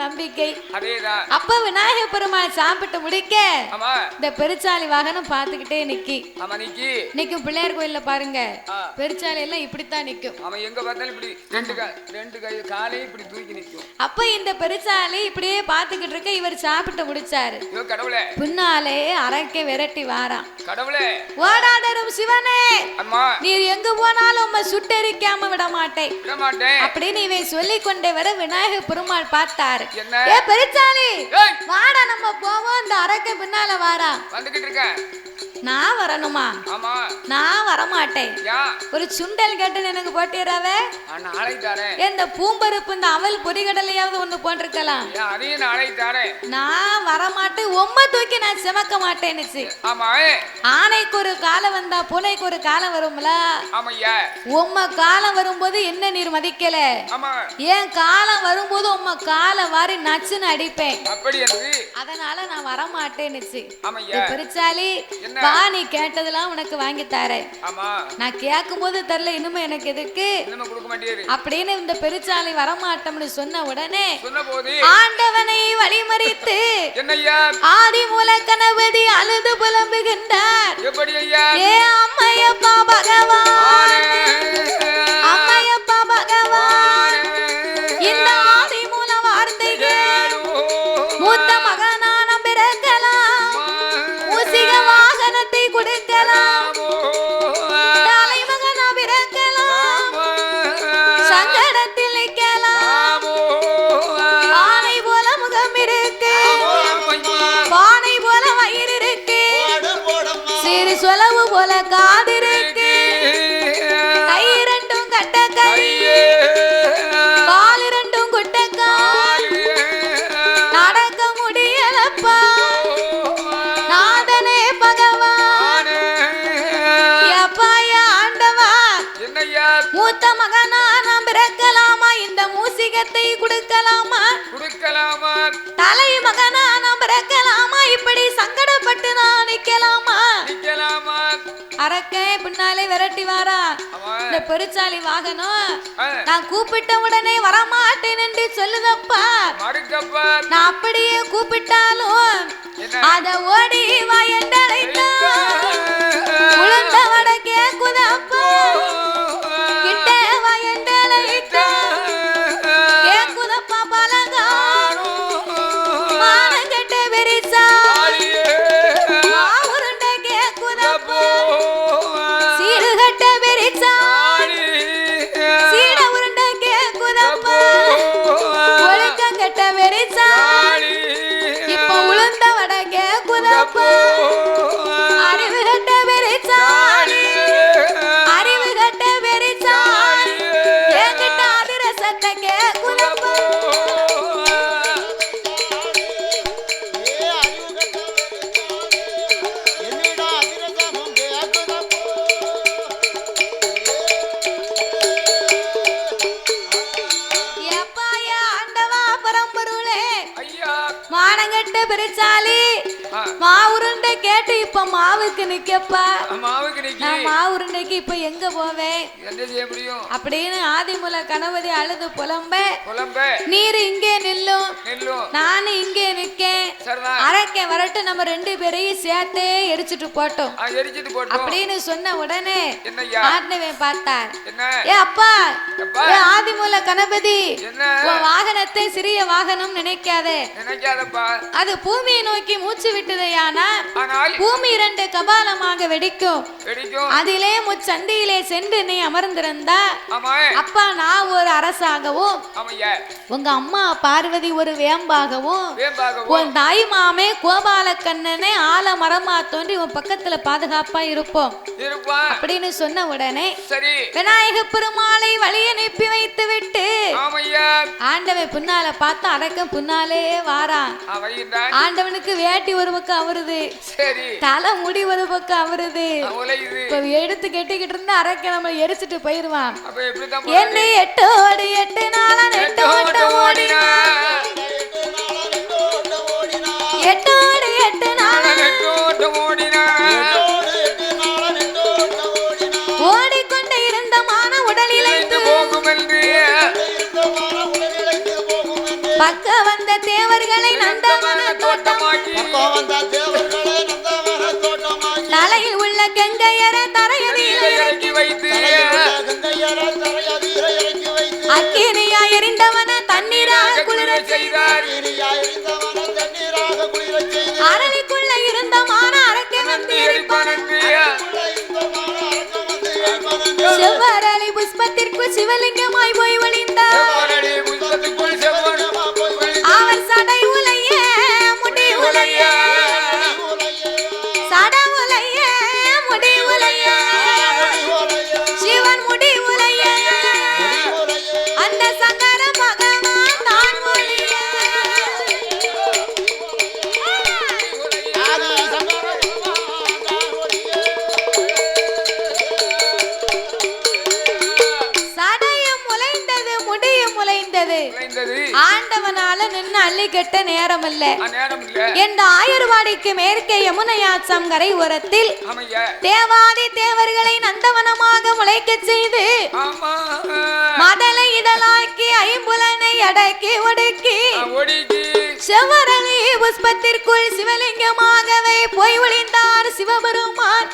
நம்பிக்கை. அப்ப விநாயக பெருமாள் சாப்பிட்டு முடிக்க இந்த பெருச்சாலி வாகனம் பாத்துக்கிட்டே நிக்கி. நிக்கும் பிள்ளையார் கோயில்ல பாருங்க, பெருச்சாலி எல்லாம் இப்படித்தான் நிக்கும். அப்ப இந்த பெருச்சாலி இப்படியே பாத்துக்கிட்டு இருக்க இவர் சாப்பிட்டு முடிச்சாரு. பின்னாலே அரக்கை விரட்டி வாரான். ஓடாதரும் சிவனே, நீர் எங்க போனாலும் உம்மை சுட்டெரிக்காம விட மாட்டேன் அப்படின்னு இவன் சொல்லிக் கொண்டே வர விநாயக பெருமாள் பார்த்தாரு. ஏ பெருச்சாலி, வாடா நம்ம போவோம். இந்த அரக்கை பின்னால வாரா. நான் வரணுமா? நான் வரமாட்டேன். ஒரு சுண்டல் கட்டு எனக்கு போட்டியறாவே. இந்த பூம்பருப்பு இந்த அவல் பொரிகடலையாவது ஒண்ணு போட்டிருக்கலாம். நான் வரமாட்டேன். உம்மை தூக்கி நான் சுமக்க மாட்டேன்னுச்சு. ஆனைக்கு ஒரு காலம் வந்தா பூனைக்கு ஒரு காலம் வரும்ல. உம்மை காலம் வரும்போது என்ன நீர் மதிக்கல, ஏன் காலம் வரும்போது உம்மை காலை வாரி நச்சுன்னு அடிப்பேன். அதனால நான் வரமாட்டேன்னுச்சு. பெருச்சாலி, நீ கேட்டதெல்லாம் உனக்கு வாங்கி தரேன். நான் கேட்கும் போது தரல, இனிமே எனக்கு எதுக்கு அப்படின்னு இந்த பெருச்சாலி வரமாட்டோம்னு சொன்ன உடனே ஆண்டவனை வழிமறித்து ஆதிமூல கணபதி அழுது புலம்புகின்றார். ஏ அம்மையப்பா பகவான், அம்மையப்பா பகவான், இந்த ஆதிமூல வார்த்தைகள் மூத்த மகனான பிறக்கலாம், மூசிக வாகனத்தை கொடுக்கலாம், தலைமகனா பிறக்கலாம், சங்கடத்தில் நிற்கலாம். ஆனை போல முகம் இருக்கு, பானை போல வயிறு இருக்கு, சிறு சொலவு போல காது இருக்கு, கை இரண்டும் கட்ட கை, கால் இரண்டும் குட்ட கால், நடக்க முடியலப்பா நாதனே பகவான். எப்பாயா ஆண்டவா, மூத்த மகனா நாம் பிறக்கலாமா, இந்த மூசிகத்தை கொடுக்கலாமா, தலை மகனா நாம் பிறக்கலாமா, இப்படி சங்கடப்பட்டு நான் நிக்கலாமா? அரக்கே பின்னாலே விரட்டி வாரா. இந்த பெருச்சாலி வாகனம் நான் கூப்பிட்ட உடனே வரமாட்டேன் என்று சொல்லுதப்பா. நான் அப்படியே கூப்பிட்டாலும் அத ஓடி வா என்றழைத்தான். உளுந்த வட கேக்குதப்பா, கிட்ட வா என்றழைத்தான். கேக்குதப்பா பலகா மானங்கெட்ட வெரிசா, உருண்ட கேக்குதப்பா, சீடுகட்ட வெரிசா, சீட உருண்ட கேக்குதப்பா, ஒழுக்கங்கெட்ட வெரிசா, இப்ப உளுந்த வட கேக்குதப்பா, அறிவு கட்ட வெரிசா, அறிவு கட்ட வெரிசா, என்கிட்ட அதிரசத்தை கேக்குதப்பா. எப்பாயா ஆண்டவா பரம்பொருளே, மானங்கட்ட பெருச்சாலி, மாவுருண்டை கேட்டு இப்ப மாவுக்கு நிக்கப்பா. நான் மாவுருண்டைக்கு இப்ப எங்க போவேன் அப்படின்னு ஆதிமூல கணபதி அழுது புலம்ப, நீர் இங்கே நில்லும், நானும் இங்கே நிக்கேன், அரக்கே வரட்டு, நம்ம ரெண்டு பேரையும் சேர்த்தே எரிச்சிட்டு போட்டோம் அப்படின்னு சொன்ன உடனே ஆண்டவன் பார்த்தார். ஏ அப்பா, ஏ ஆதிமூல கணபதி, வாகனத்தை சிறிய வாகனம் நினைக்காதே, அது பூமியை நோக்கி மூச்சு விட்டதையானா பூமி இரண்டு கபாலமாக வெடிக்கும். அதிலே முச்சந்தியிலே சென்று நீ அமர்ந்திருந்தா அப்பா நான் ஒரு அரசாகவும், உங்க அம்மா பார்வதி ஒரு வேம்பாகவும், உன் தாய் மாமே கோபால கண்ணனே ஆலமரமா தோன்றி உன் பக்கத்துல பாதுகாப்பா இருப்போம் அப்படின்னு சொன்ன உடனே விநாயக பெருமாளை வழி அனுப்பி வைத்து விட்டு ஆண்டவன் பின்னால பார்த்து அடக்கம் பின்னாலே வாரான். ஆண்டவனுக்கு வேட்டி ஒரு பக்கம் அவருது, தலை முடி ஒரு பக்கம் அவருது. எடுத்து கெட்டிக்கிட்டு இருந்து அரக்க நம்ம எரிச்சிட்டு போயிருவான். என்ன 8 ஓடி 8 நாளா 8 ஓட்டம் ஓடினா, 8 ஓடி 8 நாளா ஓடிக்கொண்டு இருந்த மான உடலில் பக்க வந்த தேவர்களை நந்தவன தோட்டமாக்கி தலையில் உள்ள கங்கையர தரையதில் இறக்கி வைத்து அக்கினியா எரிந்தவன தண்ணீராக குளிர செய்தார். அரளிக்குள்ள இருந்த மான அரக்கை வந்து செவ்வரளி புஷ்பத்திற்கு சிவலிங்கமாய் போய் ஒளிந்தார். அவர் சடை உலைய முடி உலைய சட உலைய முடி உலைய சிவன் முடி உலைய அந்த சங்கர பகவான் தான் ஒளிய சடையும் முளைந்தது முடியும் முளைந்தது. ஆண்டவனால நின்று அள்ளி கெட்ட நேரம் இல்ல. என்ற ஆயர்வாடிக்கு மேற்கே யமுனையாச்சம் கரை ஓரத்தில் தேவாதி தேவர்களை நந்தவனமாக முளைக்க செய்து மதலை இதழாக்கி ஐம்புலனை அடக்கி ஒடுக்கி செவ்வரளி புஷ்பத்திற்குள் சிவலிங்கமாகவே போய் ஒளிந்தார் சிவபெருமான்.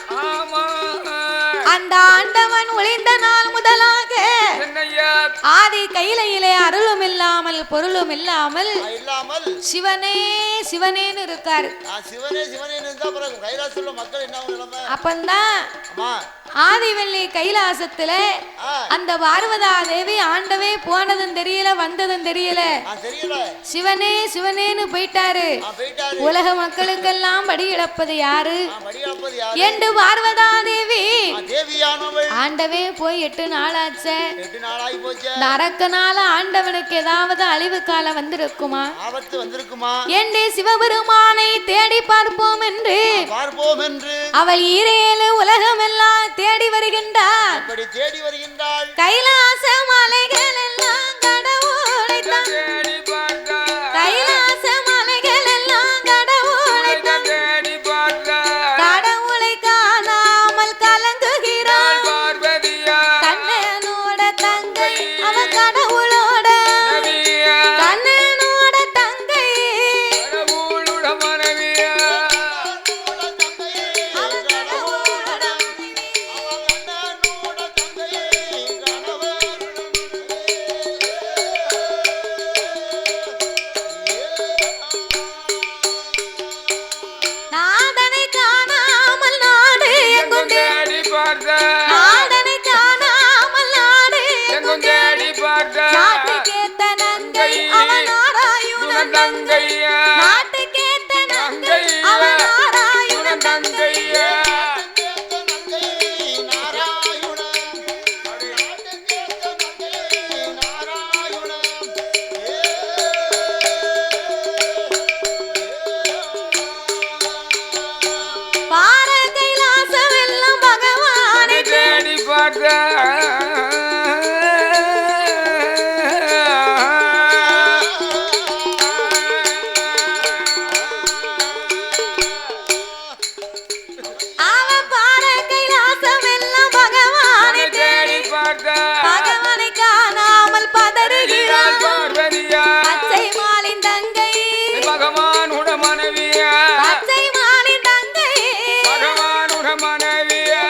அந்த ஆண்டவன் ஒளிந்த நாள் முதலாக ஆதி கையிலே அருளும் இல்லாமல் பொருளும் இல்லாமல் சிவனே சிவனேன்னு இருக்காரு. அப்பந்தான் ஆதிவெள்ளி கைலாசத்துல அந்த பார்வதா தேவி ஆண்டவே போனதும் தெரியல வந்ததும் தெரியல. சிவனே சிவனேன்னு போயிட்டாரு. உலக மக்களுக்கெல்லாம் படி இழப்பது யாரு என்று பார்வதா தேவி ஆண்டவே போய் 8 நாளாச்ச. அரக்கனால ஆண்டவனுக்கு ஏதாவது அழிவு காலம் வந்திருக்குமா என்று சிவபெருமானை தேடி பார்ப்போம் என்று அவள் ஈரேழு உலகம் எல்லாம் தேடி வருகின்றார். கைலாச மலைகள் எல்லாம் கடவுளை கைலாச மலைகள் எல்லாம் கடவுளை கடவுளை காணாமல் கலங்குகிறாள். கண்ணனோட தங்கை அவ கடவுளோட கண்ணனோட தங்கை நாதனை காணாமல் நாடு எங்கும் தேடி பார்த்த நாதனை காணாமல் நாடு எங்கும் தேடி பார்த்த நாட்டுக்கேத்த நங்கை அவன் நாராயுணன் தங்கையா நாட்டுக்கேத்த நங்கை அவன் நாராயுணன் தங்கையா பார கைலாசம் எல்லாம் பகவானை தேடி பார்த்த அவன் பார கைலாசம் எல்லாம் பகவானை தேடி பார்த்த பகவானை காணாமல் பதறுகிறாள். பச்சை மாலின் தங்கை பகவானுட மனைவியா பச்சை மாலின் தங்கை பகவானுட மனைவியா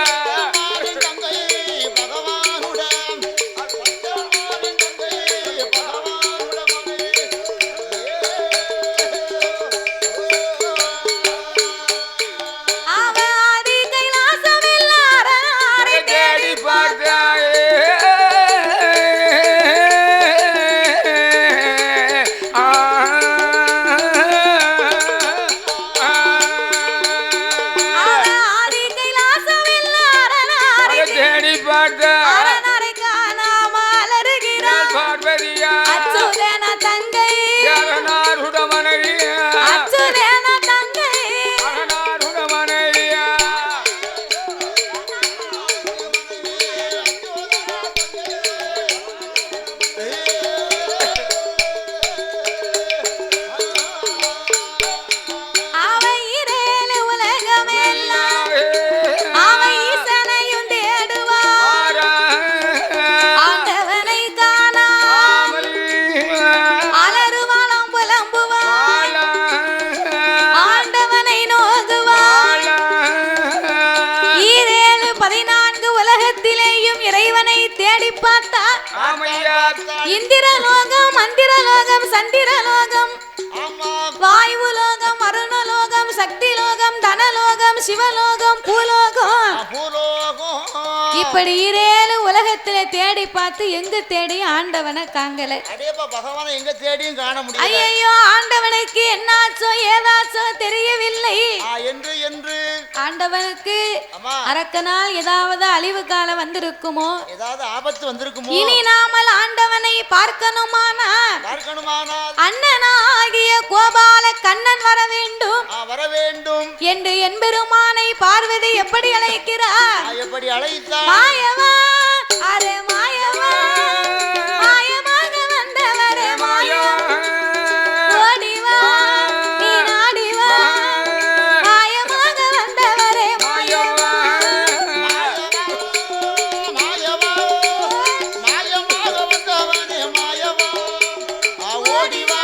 இந்திரலோகம் மந்திரலோகம் சந்திரலோகம் வாயுலோகம் அருணலோகம் சக்திலோகம் தனலோகம் சிவலோகம் பூலோகம் இப்படி 7 உலகத்திலே தேடி பார்த்து எங்க தேடி ஆண்டவனை காங்கல. பகவானை எங்க தேடியும் காண முடியல. ஐயோ ஆண்டவனுக்கு என்னாச்சோ ஏதாச்சோ தெரியவில்லை என்று என்று ஆண்டவனுக்கு அரக்கனால் ஏதாவது அழிவு காலம் வந்திருக்குமோ, ஏதாவது ஆபத்து வந்திருக்குமோ, இனி நாமல் ஆண்டவனை பார்க்கணுமானா அண்ணனாகிய கோபால கண்ணன் வர வேண்டும் என்று என்பெருமானை பார்வதி எப்படி அழைக்கிறார்? எப்படி அழைத்தார்? மாயவா அரே மாயவா மாயமாக வந்தவரே மாயவா ஓடிவா நீ நாடிவா மாயமாக வந்தவரே மாயவா மாயவா மாயமாக வந்தவரே மாயவா ஓடிவா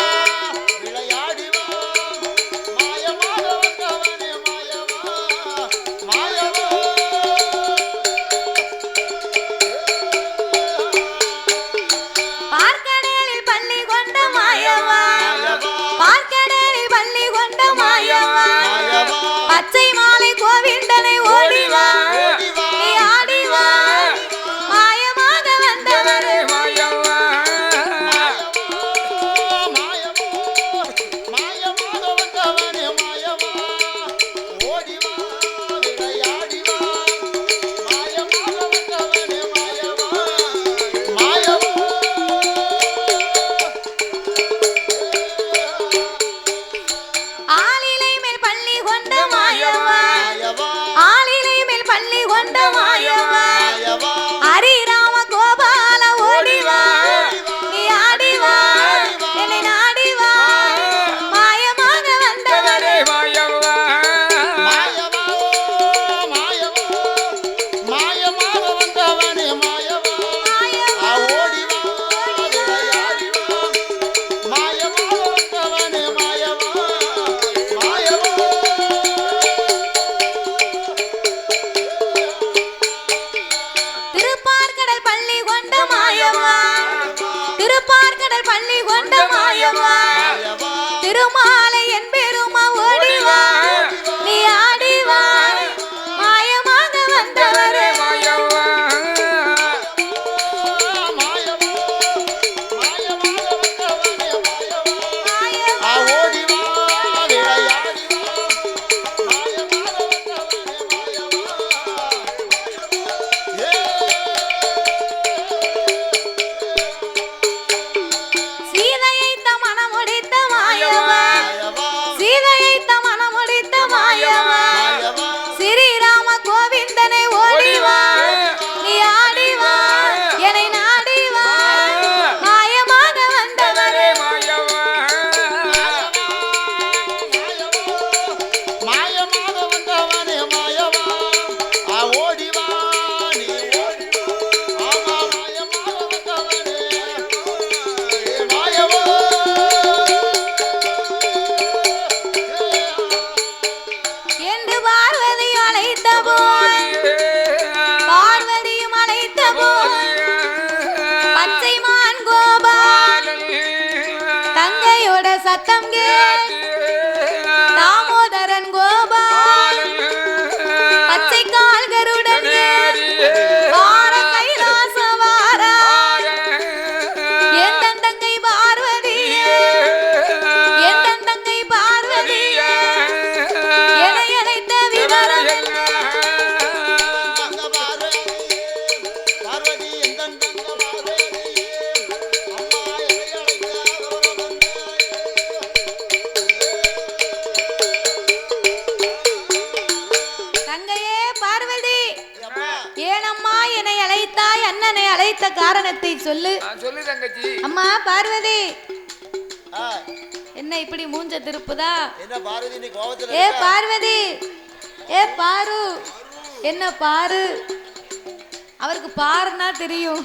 விளையாடிவா மாயமாக வந்தவரே மாயவா மாயவா பார்க்கடலில் பள்ளி கொண்ட மாயவா பார்க்கடலில் பள்ளி கொண்ட மாயவா பச்சை மாலை கோவிந்தனை ஓடிவா நீ ஆடிவா மாயமாக வந்தவரே மாயவா மாயமாக வந்தவரே மாயவா ஓடிவா விளையாடிவா மாயமாக வந்தவரே மாயவா மாயவா ஆளிலை மேல் பள்ளி கொண்ட மாயவா ஆளிலை மேல் பள்ளி கொண்ட மாயவா ஹரிராம கோபால ஓடிவா நீ ஆடிவா என்னை நாடிவா மாயமாக வந்தவரே மாயவா மாயவா மாயமாக வந்தவனே மாயவா ஓடிவா விளையாடிவா மாயமாக வந்தவனே மாயவா மாயவா திருப்பார்கடல் பள்ளி கொண்ட மாயவா திருப்பார்கடல் பள்ளி கொண்ட மாயவா திருமாலை என் பெருமா ஓடிவா நீ ஆடிவா மாயமாக வந்தவரே மாயவா மாயவா மாயமாக வந்தவனே மாயவா ஓடிவா விளையாடிவா மாயமாக வந்தவனே சீதையை மனம் முடித்த மாயவா மாயவா சீதையை மனம் முடித்த மாயவா மாயவா ஸ்ரீராம கோவிந்தனை ஓடிவா நீ ஆடிவா என்னை நாடிவா மாயமாக வந்தவரே மாயவா மாயமாக வந்தவனே மாயவா ஓடிவா நீ ஓடிவா ஆமா மாயமாக வந்தவனே மாயவா என்று பார்வதி அழைத்த போய் பார்வதியும் அழைத்த போய் பச்சை மான் கோபால் தங்கையோட சத்தம் கேட்டு தாமோதரன் கோபால் பச்சை கால்கருடன் வார கைலாசவாரா என் தங்கை பார்வதி என் தங்கை பார்வதி என்னை அழைத்த விவரம் தங்க பார்வதி பார்வதி எந்தன் தங்க பார்வதி அம்மா என்னை அழைத்தாரோ தங்கையே பார்வதி அம்மா ஏனம்மா என்னை அழைத்தாய் அண்ணனை அழைத்த காரணத்தை சொல்லு. சொல்லு தங்கச்சி. அம்மா பார்வதி என்ன இப்படி மூஞ்ச திருப்புதா? என்ன பார்வதி நீ கோவத்துல ஏ பார்வதி ஏ பாரு என்ன பாரு அவருக்கு பாருன்னா தெரியும்.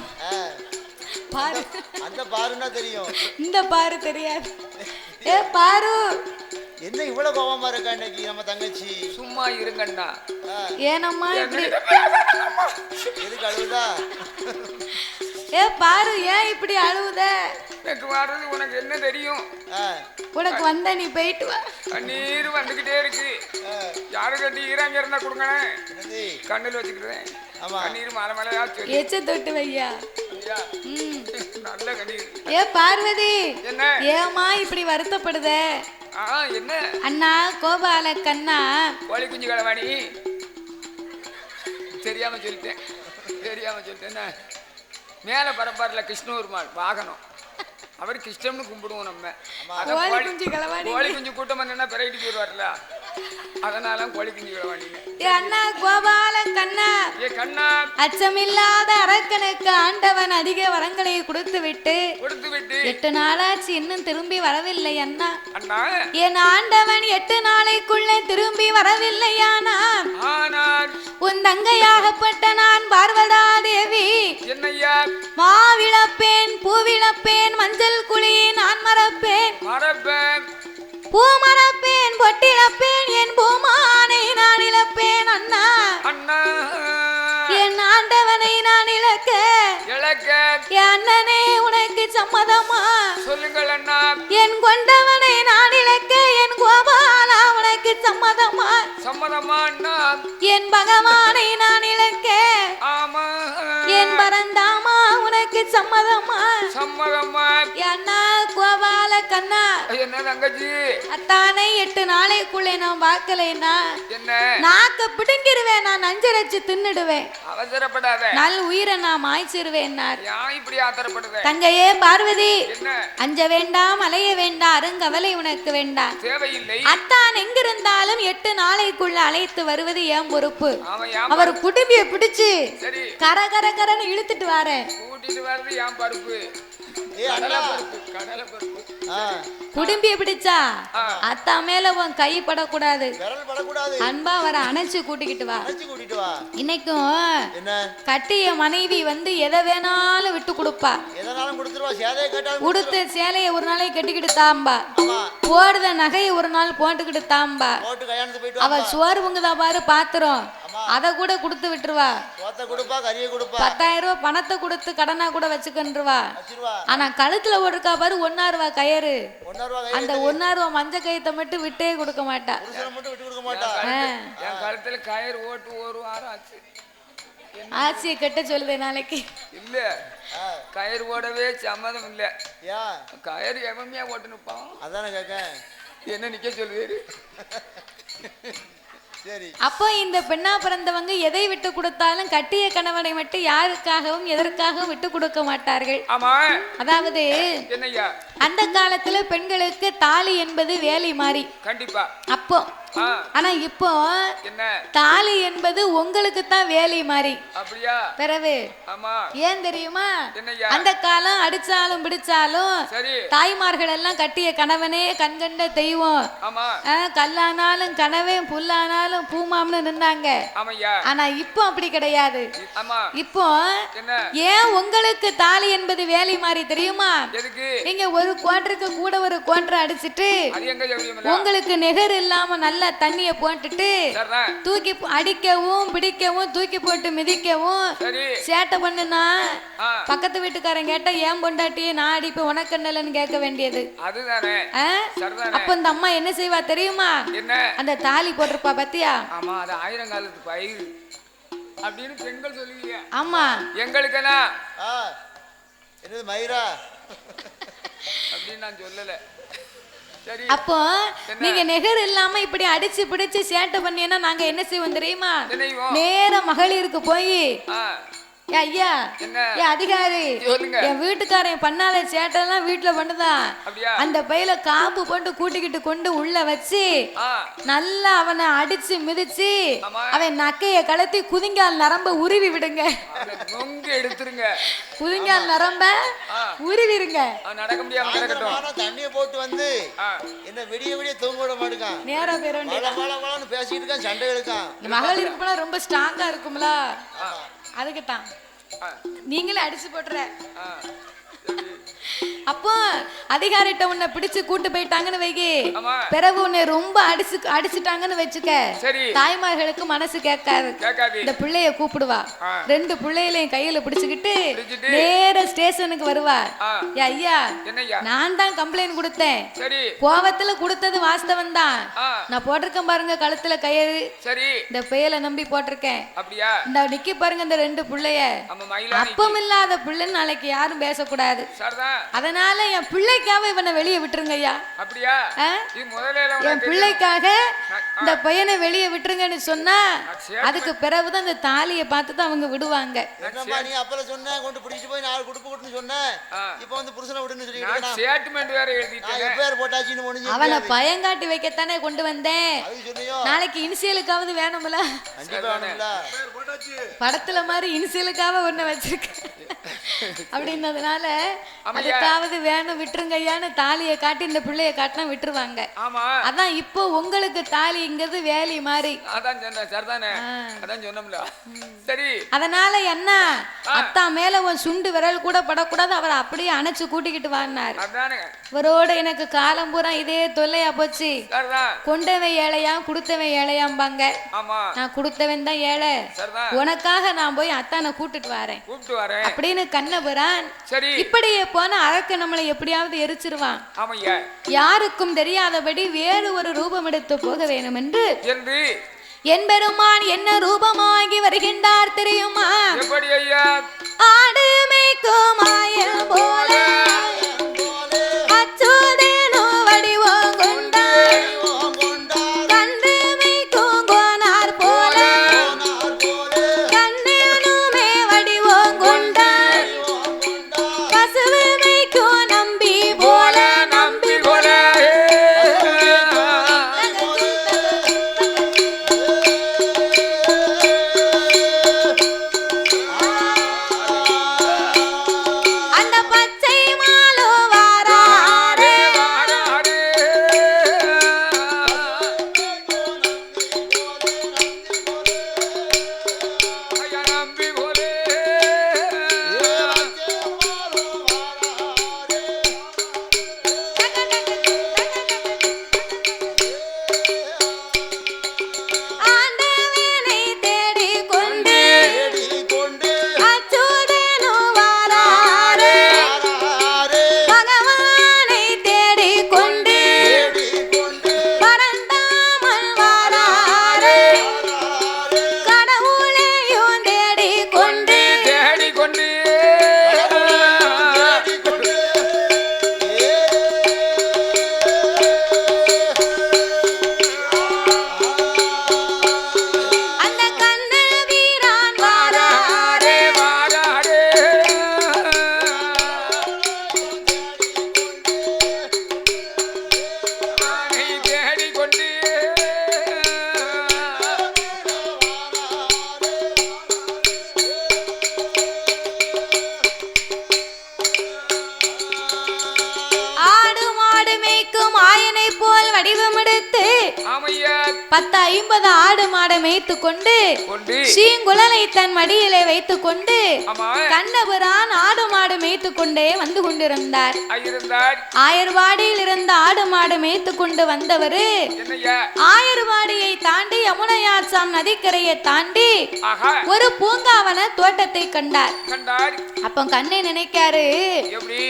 பாரு அந்த பாருன்னா தெரியும், இந்த பாரு தெரியாது. ஏ பாரு என்ன இவ்வளவு கோவமா இருக்கா இன்னைக்கு நம்ம தங்கச்சி? சும்மா இருங்கண்ணா. ஏனம்மா இப்படி எதுக்கு அழுவுதா? ஏ பாரு ஏன் இப்படி அழுவுத? எனக்கு வர்றது உனக்கு என்ன தெரியும்? உனக்கு வந்த நீ போயிட்டு வா. கண்ணீர் வந்துகிட்டே இருக்கு. யாரு கட்டி ஈராங்க இருந்தா கொடுங்களேன். கண்ணில் வச்சுக்கிறேன். கண்ணீர் மலை மலையா சொல்லி எச்ச தொட்டு வையா. நல்ல கண்ணீர். ஏ பார்வதி என்ன ஏமா இப்படி வருத்தப்படுத? என்ன அண்ணா கோபால கண்ணா கோழி குஞ்சு களவாணி தெரியாம சொல்லிட்டேன். மேல பரப்பாருல கிருஷ்ணூர்மாள் வாகனம் அவர் கிருஷ்ணம்னு கும்பிடுவோம் நம்ம. கோழி குஞ்சு கூட்டம் பண்ணா பெரைட்டு போயிடுவார்ல, அதனால கோழி குஞ்சு களவாணி. அண்ணா கோபால கண்ணா ஏ கண்ணா அச்சமில்லாத அரக்கனுக்கு ஆண்டவன் அதிக வரங்களை கொடுத்து விட்டு 8 நாளாச்சு இன்னும் திரும்பி வரவில்லை அண்ணா. என் ஆண்டவன் 8 நாளைக்குள்ளே திரும்பி வரவில்லையானா உன் தங்கையாகப்பட்ட நான் பார்வதா தேவி என்னையா மாவிழப்பேன் பூவிழப்பேன் மஞ்சள் குழி நான் மறப்பேன் பூ மறப்பேன் பொட்டிழப்பேன் என் பூமானை நான் இழப்பேன் அண்ணா. என் ஆண்டவனை நான் இழக்க என் அண்ணனே உனக்கு சம்மதமா? சொல்லுங்கள் அண்ணா. என் கொண்டவனை நான் இழக்க என் கோபாலா உனக்கு சம்மதமா? சம்மதமா அண்ணா. என் பகவானை நான் இழக்க ஆமா என் பரந்தாமா உனக்கு சம்மதமா? சம்மதமா. அண்ணா கோபால கண்ணா என்ன தங்கச்சி அத்தானை 8 நாளைக்குள்ளே நான் பார்க்கலைன்னா என்ன நாக்க பிடுங்கிருவேன், நான் நஞ்சரைச்சு தின்னுடுவேன். அவசரப்படாத, நல் உயிரை நான் மாய்ச்சிருவேன். இப்படி ஆத்திரப்படுவேன். தங்கையே பார்வதி என்ன அஞ்ச வேண்டாம் அலைய வேண்டாம் அருங்கவலை உனக்கு வேண்டாம் தேவையில்லை. அத்தான் எங்கிருந்தாலும் 8 நாளைக்குள்ள அழைத்து வருவது என் பொறுப்பு. அவர் குடும்பிய பிடிச்சு கர கர கரன்னு இழுத்துட்டு வாரேன். கூட்டிட்டு வர்றது என் பருப்பு. குடும்பிய பிடிச்சா அத்தா மேல உன் கை படக்கூடாது, அன்பா வர அணைச்சு கூட்டிக்கிட்டு வா. இன்னைக்கும் கட்டிய மனைவி வந்து எதை வேணாலும் விட்டு கொடுப்பா. உடுத்த சேலைய ஒரு நாளைக்கு கட்டிக்கிட்டு தாம்பா, போடுத நகையை ஒரு நாள் போட்டுக்கிட்டு தாம்பா. அவ சோறு பொங்குதா பாரு பாத்திரம், அத கூட கொடுத்து விட்டுருவா. 10,000 ரூபாய் பணத்தை கொடுத்து கடனா கூட வச்சுக்கின்றுவா. ஆனா கழுத்துல ஓடுக்கா பாரு 1 ரூபாய் கயிறு, அந்த 1 ரூபாய் மஞ்ச கயித்தை மட்டும் விட்டே கொடுக்க மாட்டா. என் கழுத்துல கயிறு ஓட்டு 1 வாரம் ஆச்சு. ஆட்சியை கட்ட சொல்லுதே நாளைக்கு. இல்ல கயிறு ஓடவே சம்மதம் இல்ல. கயிறு எவமையா ஓட்டு நிப்பான். அதான கேக்க என்ன நிக்க சொல்லுவேரு. அப்போ இந்த பெண்ணா பிறந்தவங்க எதை விட்டு கொடுத்தாலும் கட்டிய கணவனை மட்டும் யாருக்காகவும் எதற்காகவும் விட்டு கொடுக்க மாட்டார்கள். அதாவது அந்த காலத்துல பெண்களுக்கு தாலி என்பது வேலை மாறி கண்டிப்பா அப்போ. ஆனா இப்போ தாலி என்பது உங்களுக்கு தான் வேலை மாறி. அப்படியா? பிறகு ஏன் தெரியுமா? அந்த காலம் அடிச்சாலும் பிடிச்சாலும் தாய்மார்கள் எல்லாம் கட்டிய கணவனே கண்கண்ட தெய்வம், கல்லானாலும் கனவே புல்லானாலும் பூமாம்னு நின்னாங்க. ஆனா இப்போ அப்படி கிடையாது. இப்போ ஏன் உங்களுக்கு தாலி என்பது வேலை மாறி தெரியுமா? நீங்க ஒரு கோன்றுக்கு கூட ஒரு கோன்று அடிச்சிட்டு உங்களுக்கு நிகர் இல்லாம நல்ல தண்ணிய போட்டுட்டு தூக்கி அடிக்கவும் பிடிக்கவும் தூக்கி போட்டு மிதிக்கவும் சேட்டை பண்ணுனா பக்கத்து வீட்டுக்காரன் கேட்டா ஏன் பொண்டாட்டியே நான் அடிப்பேன் உனக்கு என்னலன்னு கேட்க வேண்டியது. அப்ப இந்த அம்மா என்ன செய்வா தெரியுமா? அந்த தாலி போட்டிருப்பா பத்தியா? ஆமா, அது 1000 காலத்து பயிர் அப்படின்னு பெண்கள் சொல்லுவீங்க. ஆமா, எங்களுக்கு என்னது மயிரா அப்படின்னு நான் சொல்லல. அப்போ நீங்க நெகர் இல்லாம இப்படி அடிச்சு பிடிச்சு சேட்டை பண்ணினா நாங்க என்ன செய்வோம் தெரியுமா? நேர மகளிருக்கு போய் ஐயா அதிகாரி என் வீட்டுக்காரன் பண்ணாத சேட்டெல்லாம் வீட்டுல பண்ணுதான், அந்த பையில காப்பு போட்டு கூட்டிக்கிட்டு கொண்டு உள்ள வச்சு நல்லா அவனை அடிச்சு மிதிச்சு அவன் நக்கைய கலத்தி குதிங்கால் நரம்ப உருவி விடுங்க. எடுத்துருங்க, குதிங்கால் நரம்ப உருவிருங்க. நடக்க முடியாம தண்ணிய போட்டு வந்து என்ன விடிய விடிய தூங்க விட மாட்டேங்க. நேரா பேர பேசிட்டு இருக்கான், சண்டை எடுக்கான். மகளிருக்கு போனா ரொம்ப ஸ்ட்ராங்கா இருக்கும்ல, அதுக்குத்தான் நீங்களே அடிச்சு போட்டுற. அப்போ அதிகாரிட்ட உன்னை பிடிச்சு கூட்டு போயிட்டாங்கன்னு வைகி, ஆமா. பிறகு உன்னை ரொம்ப அடிச்சுட்டாங்கன்னு வச்சுக்க, சரி. தாய்மார்களுக்கு மனசு கேட்காது. இந்த பிள்ளைய கூப்பிடுவா, 2 பிள்ளைகளையும் கையில பிடிச்சுக்கிட்டு நேர ஸ்டேஷனுக்கு வருவா. ஐயா, நான் தான் கம்ப்ளைண்ட் கொடுத்தேன், கோவத்துல கொடுத்தது வாஸ்தவம் தான். நான் போட்டிருக்கேன் பாருங்க கழுத்துல கயிறு, இந்த பெயலை நம்பி போட்டிருக்கேன். இந்த நிக்கி பாருங்க இந்த 2 பிள்ளைய, அப்பம் இல்லாத பிள்ளைன்னு நாளைக்கு யாரும் பேசக்கூடாது. அதனால என் பிள்ளைக்காக இவனை வெளியே விட்டுருங்க ஐயா. அப்படியா? என் பிள்ளைக்காக இந்த பையனை வெளியே விட்டுருங்கன்னு சொன்னா அதுக்கு பிறகுதான் இந்த தாலியை பார்த்து தான் அவங்க விடுவாங்க. நீ அப்பல சொன்ன கொண்டு பிடிச்சிட்டு போய் 4 குடுப்பு கொடுன்னு சொன்ன, இப்போ வந்து புருஷனை விடுன்னு சொல்லிட்டு ஸ்டேட்மென்ட் வேற எழுதிட்டேன். பேர் போட்டாச்சின்னு முடிஞ்சு அவனை பயங்காட்டி வைக்கத்தானே கொண்டு வந்தேன். நாளைக்கு இனிஷியலுக்காவது வேணும்ல, படத்துல மாதிரி இனிஷியலுக்காக ஒண்ணு வச்சிருக்கேன் அப்படின்னதுனால அதுக்காவது வேணும் விட்டுருங்க ஐயான்னு தாலியை காட்டி இந்த பிள்ளைய காட்டினா விட்டுருவாங்க. அதான் இப்போ உங்களுக்கு தாலிங்கிறது வேலி மாதிரி. அதனால என்ன அத்தா மேல உன் சுண்டு விரல் கூட படக்கூடாது, அவரை அப்படியே அணைச்சு கூட்டிக்கிட்டு வான்னாரு. இவரோட எனக்கு காலம் பூரா இதே தொல்லையா போச்சு. கொண்டவன் ஏழையாம் கொடுத்தவன் ஏழையாம்பாங்க. நான் கொடுத்தவன் தான் ஏழை, உனக்காக நான் போய் அத்தானை கூட்டிட்டு வரேன் அப்படின்னு கண்ணபுரான் இப்படியே போன அரக்க நம்மளை எப்படியாவது எரிச்சிருவான். யாருக்கும் தெரியாதபடி வேறு ஒரு ரூபம் எடுத்து போக வேணும் என்று என் பெருமான் என்ன ரூபமாகி வருகின்றார் தெரியுமா? ஆடு மேய்க்கும் மாயம் போல அச்சுதேனோ வடிவம் கொண்டார், கன்று மேய்க்கும் கோனார் போல கண்ணனுமே வடிவம் கொண்டார், பசுவு மேய்க்கும் நம்பி போல நம்பி போல வடிவமெடுத்து 10-50 ஆடு மாடை மேய்த்து கொண்டு சீங்குழலை தன் மடியிலே வைத்துக் கொண்டு கண்ணபுரான் ஆடு மாடு மேய்த்து கொண்டே வந்து கொண்டிருந்தார். ஆயர்வாடியில் இருந்த ஆடு மாடு மேய்த்து கொண்டு வந்தவரு ஆயர்வாடியை தாண்டி யமுனையாற்றாம் நதிக்கரையை தாண்டி ஒரு பூங்காவன தோட்டத்தை கண்டார். அப்ப கண்ணை நினைக்காரு,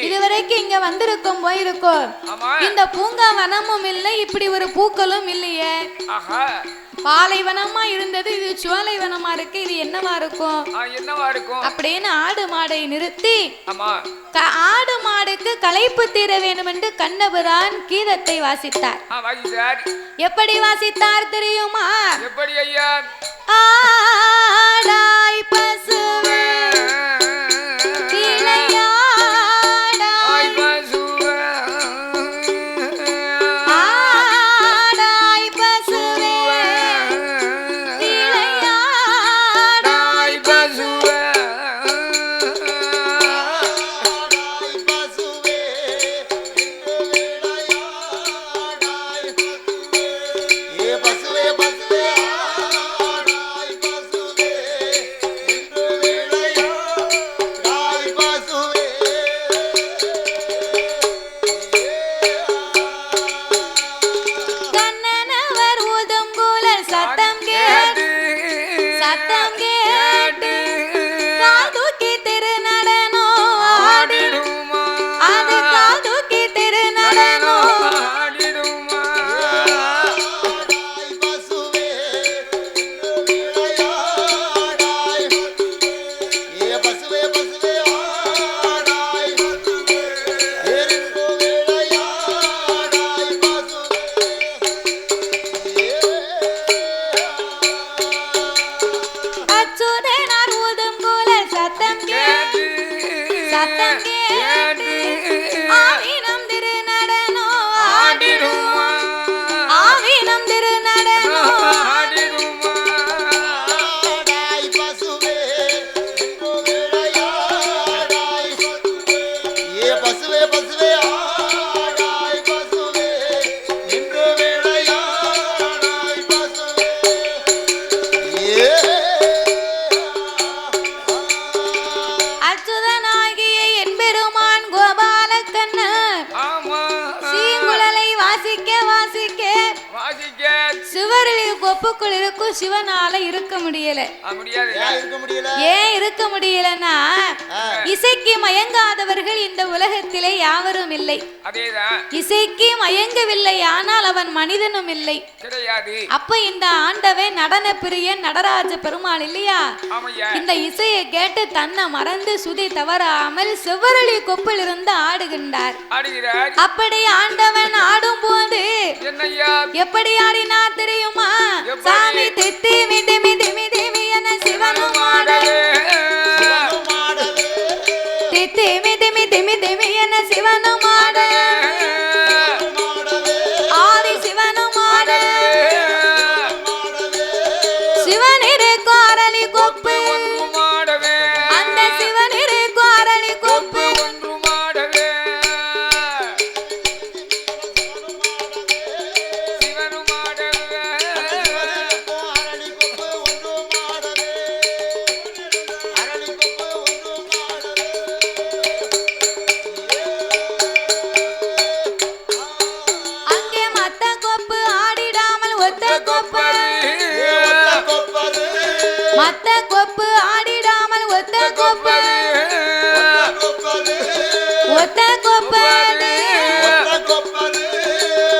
இதுவரைக்கும் இங்க வந்திருக்கும் போயிருக்கும், இந்த பூங்காவனமும் இல்லை, இப்படி ஒரு பூக்களும் இல்லையே, பாலைவனமா இருந்தது, இது சோலைவனமா இருக்கு, இது என்னவா இருக்கும் அப்படின்னு ஆடு மாடை நிறுத்தி ஆடு மாடுக்கு களைப்பு தீர வேண்டும் என்று கண்ணபுரான் கீதத்தை வாசித்தார். எப்படி வாசித்தார் தெரியுமா? எப்படி ஐயா? ஆடாய் பசுவே சத்தம் கேட்டு கால் தூக்கி திருநடனோ ஆடிடுமா அது கால் தூக்கி திருநடனோ ஆடிடுமா அச்சுதனார் ஊதும் குழல் சத்தம் கேட்டு சத்தம் கேட்டு ஆவினம் திருநடனோ ஆடிடுமா ஆவினம் திருநடனோ ஆடிடுமா பசுவே பசுவே ஆடாய் பசுவே நின்று விளையாடாய் பசுவே அச்சுதனாகிய என்பெருமான் கோபாலக்கண்ணன் ஆமா சீங்குழலை வாசிக்க வாசிக்க வாசிக்க சுவரில் கொப்புக்குள் இருக்கும் சிவனால இருக்க முடியல முடியாது ஏன் இருக்க முடியல ஏன் இருக்க முடியலன்னா இசைக்கு மயங்காதவர்கள் இந்த உலகத்திலே யாவரும் இல்லை அதேதான் இசைக்கு மயங்கவில்லை ஆனால் அவன் மனிதனும் இல்லை கிடையாது அப்ப இந்த ஆண்டவன் நடன பிரியன் நடராஜ பெருமாள் இல்லையா ஆமையா இந்த இசையை கேட்டு தன்னை மறந்து சுதி தவறாமல் செவ்வரளி கொப்பில் இருந்து ஆடுகின்றார் ஆடுகிறார் அப்படி ஆண்டவன் ஆடும் போது என்னையா எப்படி ஆடினா தெரியுமா எப்படி? சாமி தித்தி மிதி மிதி மிதி என சிவனும் ஆடவே தித்தி மிதி மிதி மிதி என சிவனும் ஆடவே ஆதி சிவனும் ஆடவே சிவனிரு கோரளி கொப்பு மாடவே அந்த சிவனிரு கோரளி கொப்பு ஒன்று மாடவே சிவனு மாடவே அங்கே மத்த கொப்பு ஆடிடாமல் ஒத்த கொப்பு மத்த கொப்பு ஆடிடாமல் ஒத்த கொப்பு ஒத்த கொப்பு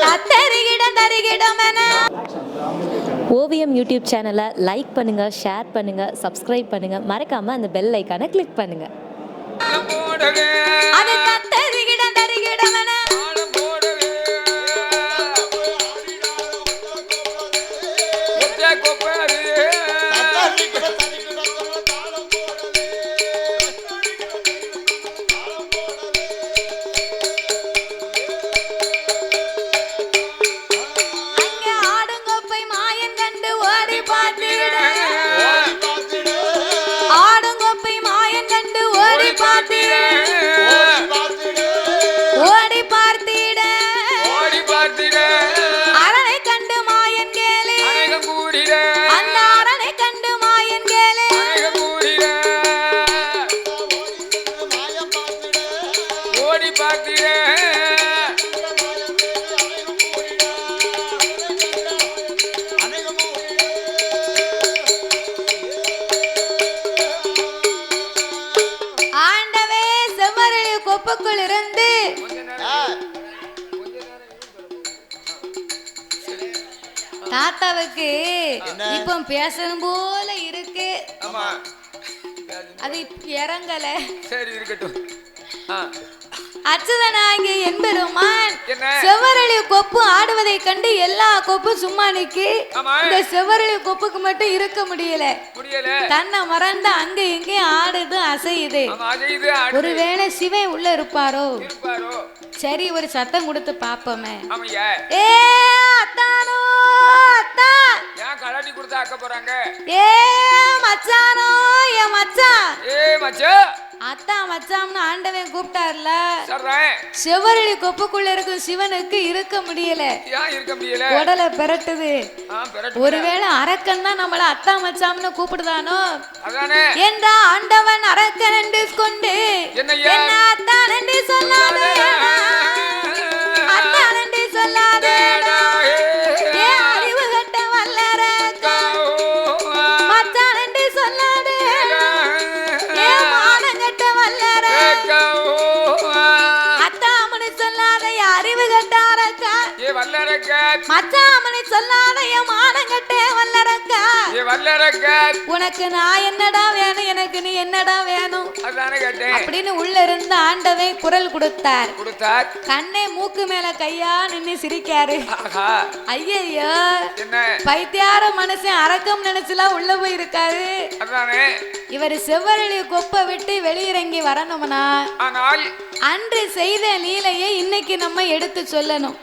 தத்தரிகிடம் தரிகிடம் என ஓவியம் யூடியூப் சேனலை லைக் பண்ணுங்கள், ஷேர் பண்ணுங்கள், சப்ஸ்கிரைப் பண்ணுங்கள், மறக்காமல் அந்த பெல் ஐக்கானை கிளிக் பண்ணுங்கள். போடவே அது தத்தரிகிடம் தரிகிடம் என ஆடம் போடவே ஒற்றை கொப்பரு அங்கே ஆடுங்கொப்பை மாயன் கண்டு ஓடி பார்த்திட ஆடுங்கொப்பை மாயன் கண்டு ஓடி பார்த்திட ஓடி பார்த்திட ஓடி பார்த்திட அரணை கண்டு மாயன் கேளு அநேகம் கூடிட அந்த அரணை கண்டு மாயன் கேளு அநேகம் கூடிட ஓடி பார்த்திட ஆண்டவே செவ்வரளி கொப்புக்குள் இருந்து தாத்தாவுக்கு இப்போ பேசணும் போல இருக்கு ஆமா அது இறங்கல சரி இருக்கட்டும் ஆ அச்சுதனாகி என்பெருமான் என்ன? செவ்வரளி கொப்பு ஆடுவதை கண்டு எல்லா கொப்பும் சும்மா நிக்கி ஆமா. இந்த செவ்வரளி கொப்புக்கு மட்டும் இருக்க முடியல முடியல தன்னை மறந்து அங்க இங்கேயும் ஆடுது அசையுது ஆமா அஜய்து ஆடு ஒருவேளை சிவன் உள்ள இருப்பாரோ இருப்பாரோ சரி ஒரு சத்தம் கொடுத்து பாப்போமே ஆமையா ஏ அத்தானோ அத்தா ஏன் கலாட்டி கொடுத்தா ஆக்க போறாங்க ஏ மச்சானோ ஏ மச்சான் ஏ மச்சா அத்தா மச்சான்னு ஆண்டவன் கூப்பிட்டார்ல சொல்றேன் செவ்வரளி கொப்புக்குள்ள இருக்கும் சிவனுக்கு இருக்க முடியல ஏன் இருக்க முடியல உடலை பெரட்டுது பெரட்டு ஒருவேளை அரக்கன் தான் நம்மள அத்தா மச்சாம்னு கூப்பிடுதானோ அதானே என்றா ஆண்டவன் அரக்கன் என்று கொண்டு என்னய்யா? என்ன அத்தான் என்று சொல்லாதே அத்தான் என்று சொல்லாதே ஏ அறிவு கட்ட வல்லரக்கா மச்சான் மச்சாமனை சொல்லாத என் மானங்கட்டே வல்லரக்கா வல்லரக்கா உனக்கு நான் என்னடா வேணும் எனக்கு நீ என்னடா வேணும் அதானே கேட்டேன் அப்படின்னு உள்ள இருந்த ஆண்டவே குரல் கொடுத்தார் கண்ணே மூக்கு மேல கையா நின்னு சிரிக்காரு ஐயையோ பைத்தியார மனுஷன் அரக்கம் நினைச்சுலாம் உள்ள போய் இருக்காரு இவர் செவ்வரளி கொப்பை விட்டு வெளியிறங்கி வரணும்னா அன்று செய்த லீலையை இன்னைக்கு நம்ம எடுத்து சொல்லணும்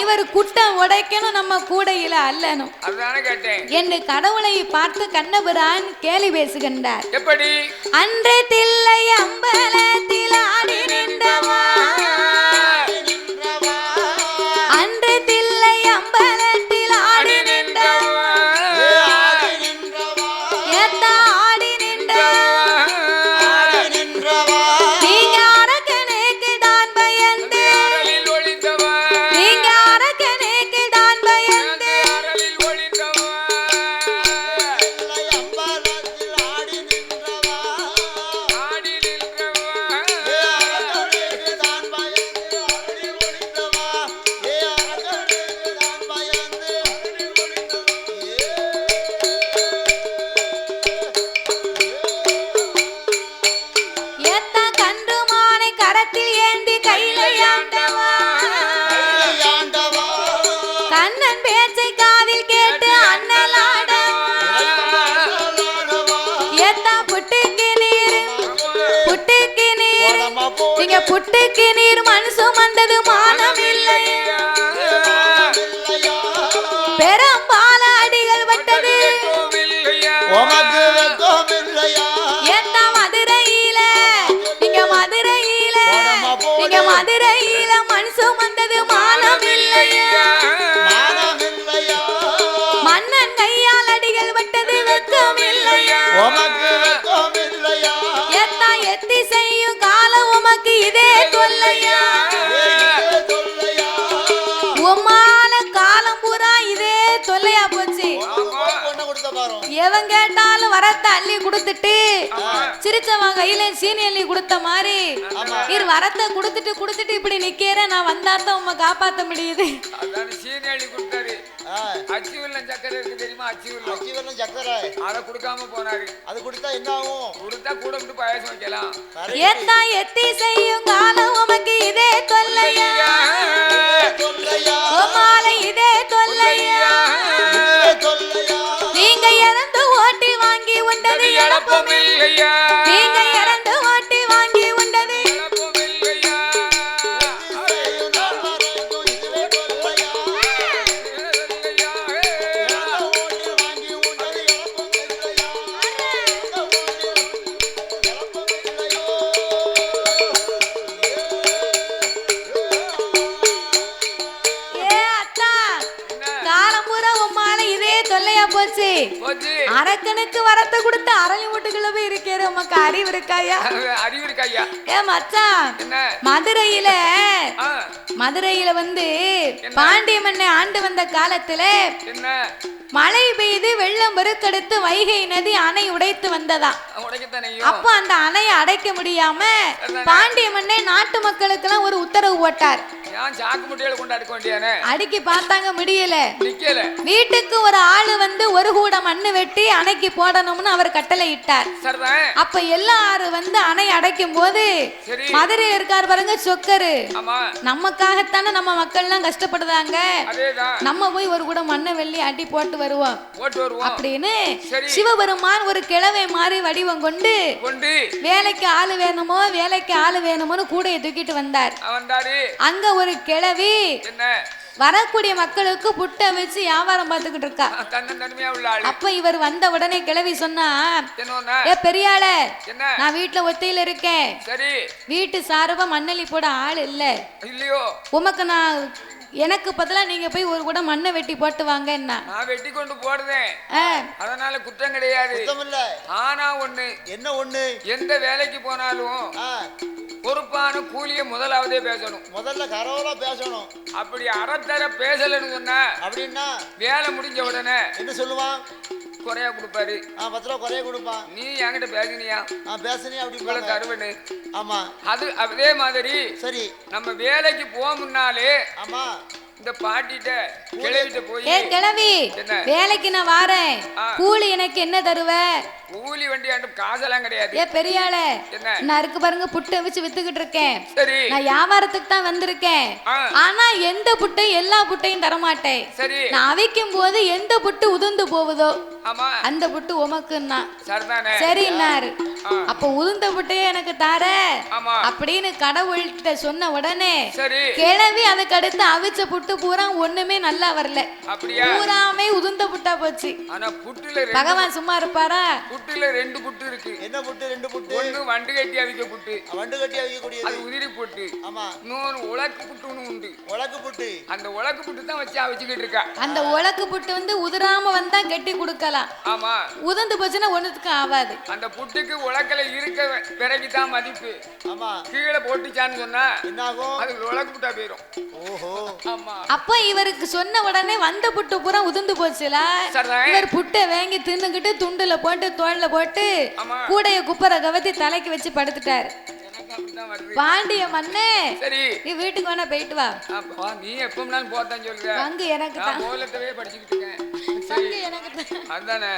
இவர் குட்டம் உடைக்கணும் நம்ம கூடையில அல்லணும் என்று கடவுளை பார்த்து கண்ணபிரான் கேலி பேசுகின்றார் எப்படி அன்று தில்லை அம்பலத்தில் ஆடி நின்றவா அன்று தில்லை அம்பலத்தில் ஆடி நின்றவா ஏத்தா ஆடி நின்றவா நீங்க அரக்கனுக்கு தான் பயந்து நீங்க அரக்கனுக்கு தான் பயந்து புட்டுக்கு நீர் மண் சுமந்தது மானம் இல்லையா பெரும்பால அடிகள் பட்டது எந்த மதுரையில நீங்க மதுரையில மண் சுமந்தது மானம் இல்லையா மன்னன் கையால் அடிகள் பட்டது வெக்கம் இல்லையா எத்தா எத்தி செய்யும் காலம் உமக்கு இதே தொல்லையா உம்மால காலம் பூரா இதே தொல்லையா போச்சு எவன் கேட்டாலும் வரத்தை அள்ளி கொடுத்துட்டு சிரிச்சவன் கையில சீனி அள்ளி கொடுத்த மாதிரி இரு வரத்தை கொடுத்துட்டு இப்படி நிக்கிற நான் வந்தாத்தான் உம்மை காப்பாத்த முடியுது சீனி அள்ளி கொடுத்தாரு அச்சிவெல்லம் சக்கரை இருக்கு தெரியுமா அச்சிவெல்லம் சக்கரை அத குடுக்காம போனாரு அது குடித்தா என்ன ஆகும் குடுத்தா கூட விட்டு பாயாசம் வைக்கலாம் ஏத்தா எத்தி செய்யும் காலம் உமக்கு இதே தொல்லையா உம்மால இதே தொல்லையா நீங்க இறந்து ஓட்டி வாங்கி உண்டது இழப்பும் இல்லையா நீங்க இறந்து ஓட்டி வாங்கி உண்டது இழப்பும் இல்லையா போச்சு அரக்கனுக்கு வரத்தை கொடுத்து அரளி மூட்டுக்குள்ள போய் இருக்கே உமக்கு அறிவு இருக்காயா ஏ மச்சான் மதுரையில வந்து பாண்டிய மன்னை ஆண்டு வந்த காலத்துல மழை பெய்து வெள்ளம் பெருக்கெடுத்து வைகை நதி அணை உடைத்து வந்ததா அப்ப அந்த அணையை அடைக்க முடியாம பாண்டிய மன்னை நாட்டு மக்களுக்கு எல்லாம் ஒரு உத்தரவு போட்டார் அடிக்கி பார்த்தாங்க முடியல வீட்டுக்கு ஒரு ஆளு வந்து ஒரு கூட மண்ணு வெட்டி அணைக்கு போடணும்னு அவர் கட்டளை இட்டார் அப்ப எல்லாரும் வந்து அணை அடைக்கும் போது மதுரை இருக்காரு பாருங்க சொக்கரு நமக்காகத்தானே நம்ம மக்கள் எல்லாம் கஷ்டப்படுதாங்க நம்ம போய் ஒரு கூட மண்ணை வெள்ளி அடி போட்டு வருவோம் அப்படின்னு சிவபெருமான் ஒரு கிழவை மாறி வடிவம் கொண்டு வேலைக்கு ஆளு வேணுமோன்னு கூடையை தூக்கிட்டு வந்தார் அங்க ஒரு கிழவி வரக்கூடிய மக்களுக்கு புட்டை வச்சு வியாபாரம் பார்த்துக்கிட்டு இருக்கா அப்ப இவர் வந்த உடனே கிளவி சொன்னா பெரியாள நான் வீட்டுல ஒத்தையில இருக்கேன் வீட்டு சார்பா மண்ணலி போட ஆள் இல்ல உமக்கு நான் எனக்கு பதிலா நீங்க போய் ஒரு கூட மண்ணை வெட்டி போட்டு வாங்க என்ன நான் வெட்டி கொண்டு போடுறேன் அதனால குற்றம் கிடையாது ஆனா ஒண்ணு எந்த வேலைக்கு போனாலும் பொறுப்பான கூலிய முதலாவதே பேசணும் முதல்ல கரவலா பேசணும் அப்படி அறத்தர பேசலன்னு சொன்னா அப்படின்னா வேலை முடிஞ்ச உடனே என்ன சொல்லுவான் குறையா கொடுப்பாரு 10 ரூபா குறையா கொடுப்பான் நீ என்கிட்ட பேசினியா பேசினியா அப்படி தருவனு ஆமா அது அதே மாதிரி சரி நம்ம வேலைக்கு போக முன்னாலே ஆமா இந்த பாட்டிட்ட கிளவிட்ட போய் ஏ கிளவி வேலைக்கு நான் வாரேன் கூலி எனக்கு என்ன தருவ கூலி வண்டி காசெல்லாம் கிடையாது ஏ பெரியாளே நான் இருக்கு பாருங்க புட்டை வச்சு வித்துக்கிட்டு இருக்கேன் சரி நான் வியாபாரத்துக்கு தான் வந்திருக்கேன் ஆனா எந்த புட்டையும் எல்லா புட்டையும் தரமாட்டேன் சரி நான் அவிக்கும் போது எந்த புட்டு உதிர்ந்து போகுதோ ஆமா அந்த புட்டு உமக்குன்னா சரிதானே சரின்னாரு அப்ப உதிர்ந்த புட்டையே எனக்கு தார ஆமா அப்படின்னு கடவுள்கிட்ட சொன்ன உடனே சரி கிளவி அதுக்கு அடுத்து அவிச்ச புட்டு பூரா ஒண்ணுமே நல்லா வரல அப்படியா பூராமே உதிர்ந்த புட்டா போச்சு ஆனா புட்டுல பகவான் சும்மா இருப்பாரா புட்டுல 2 புட்டு இருக்கு என்ன புட்டு 2 புட்டு ஒண்ணு வண்டு கட்டி அவிக்க புட்டு வண்டு கட்டி அவிக்க கூடியது அது உதிரி புட்டு ஆமா இன்னொரு உலக்கு புட்டுன்னு உண்டு உலக்கு புட்டு அந்த உலக்கு புட்டு தான் வச்சு அவிச்சுக்கிட்டு இருக்கா அந்த உலக்கு புட்டு வந்து உதிராம வந்தா கெட்டி கொடுக்கலாம் ஆமா உதிர்ந்து போச்சுன்னா ஒண்ணுத்துக்கு ஆகாது அந்த புட்டுக்கு உலக்கல இருக்க பிறகுதான் மதிப்பு ஆமா கீழே போட்டுச்சான்னு சொன்னா என்ன ஆகும் அது உலக்கு புட்டா போயிரும் ஓஹோ ஆமா அப்ப இவருக்கு சொன்ன உடனே வந்த புட்டு பூரா உதிர்ந்து போச்சுல இவர் புட்டை வாங்கி தின்னுகிட்டு துண்டுல போட்டு தோல்ல போட்டு கூடைய குப்பரை கவத்தி தலைக்கு வச்சு படுத்துட்டாரு பாண்டிய மண்ணே சரி நீ வீட்டுக்கு வேணா போயிட்டு வா நீ எப்பனாலும் போதான் சொல்ற பங்கு எனக்கு தான் மூலத்தவே படிச்சுக்கிட்டு இருக்கேன் பங்கு எனக்கு அதானே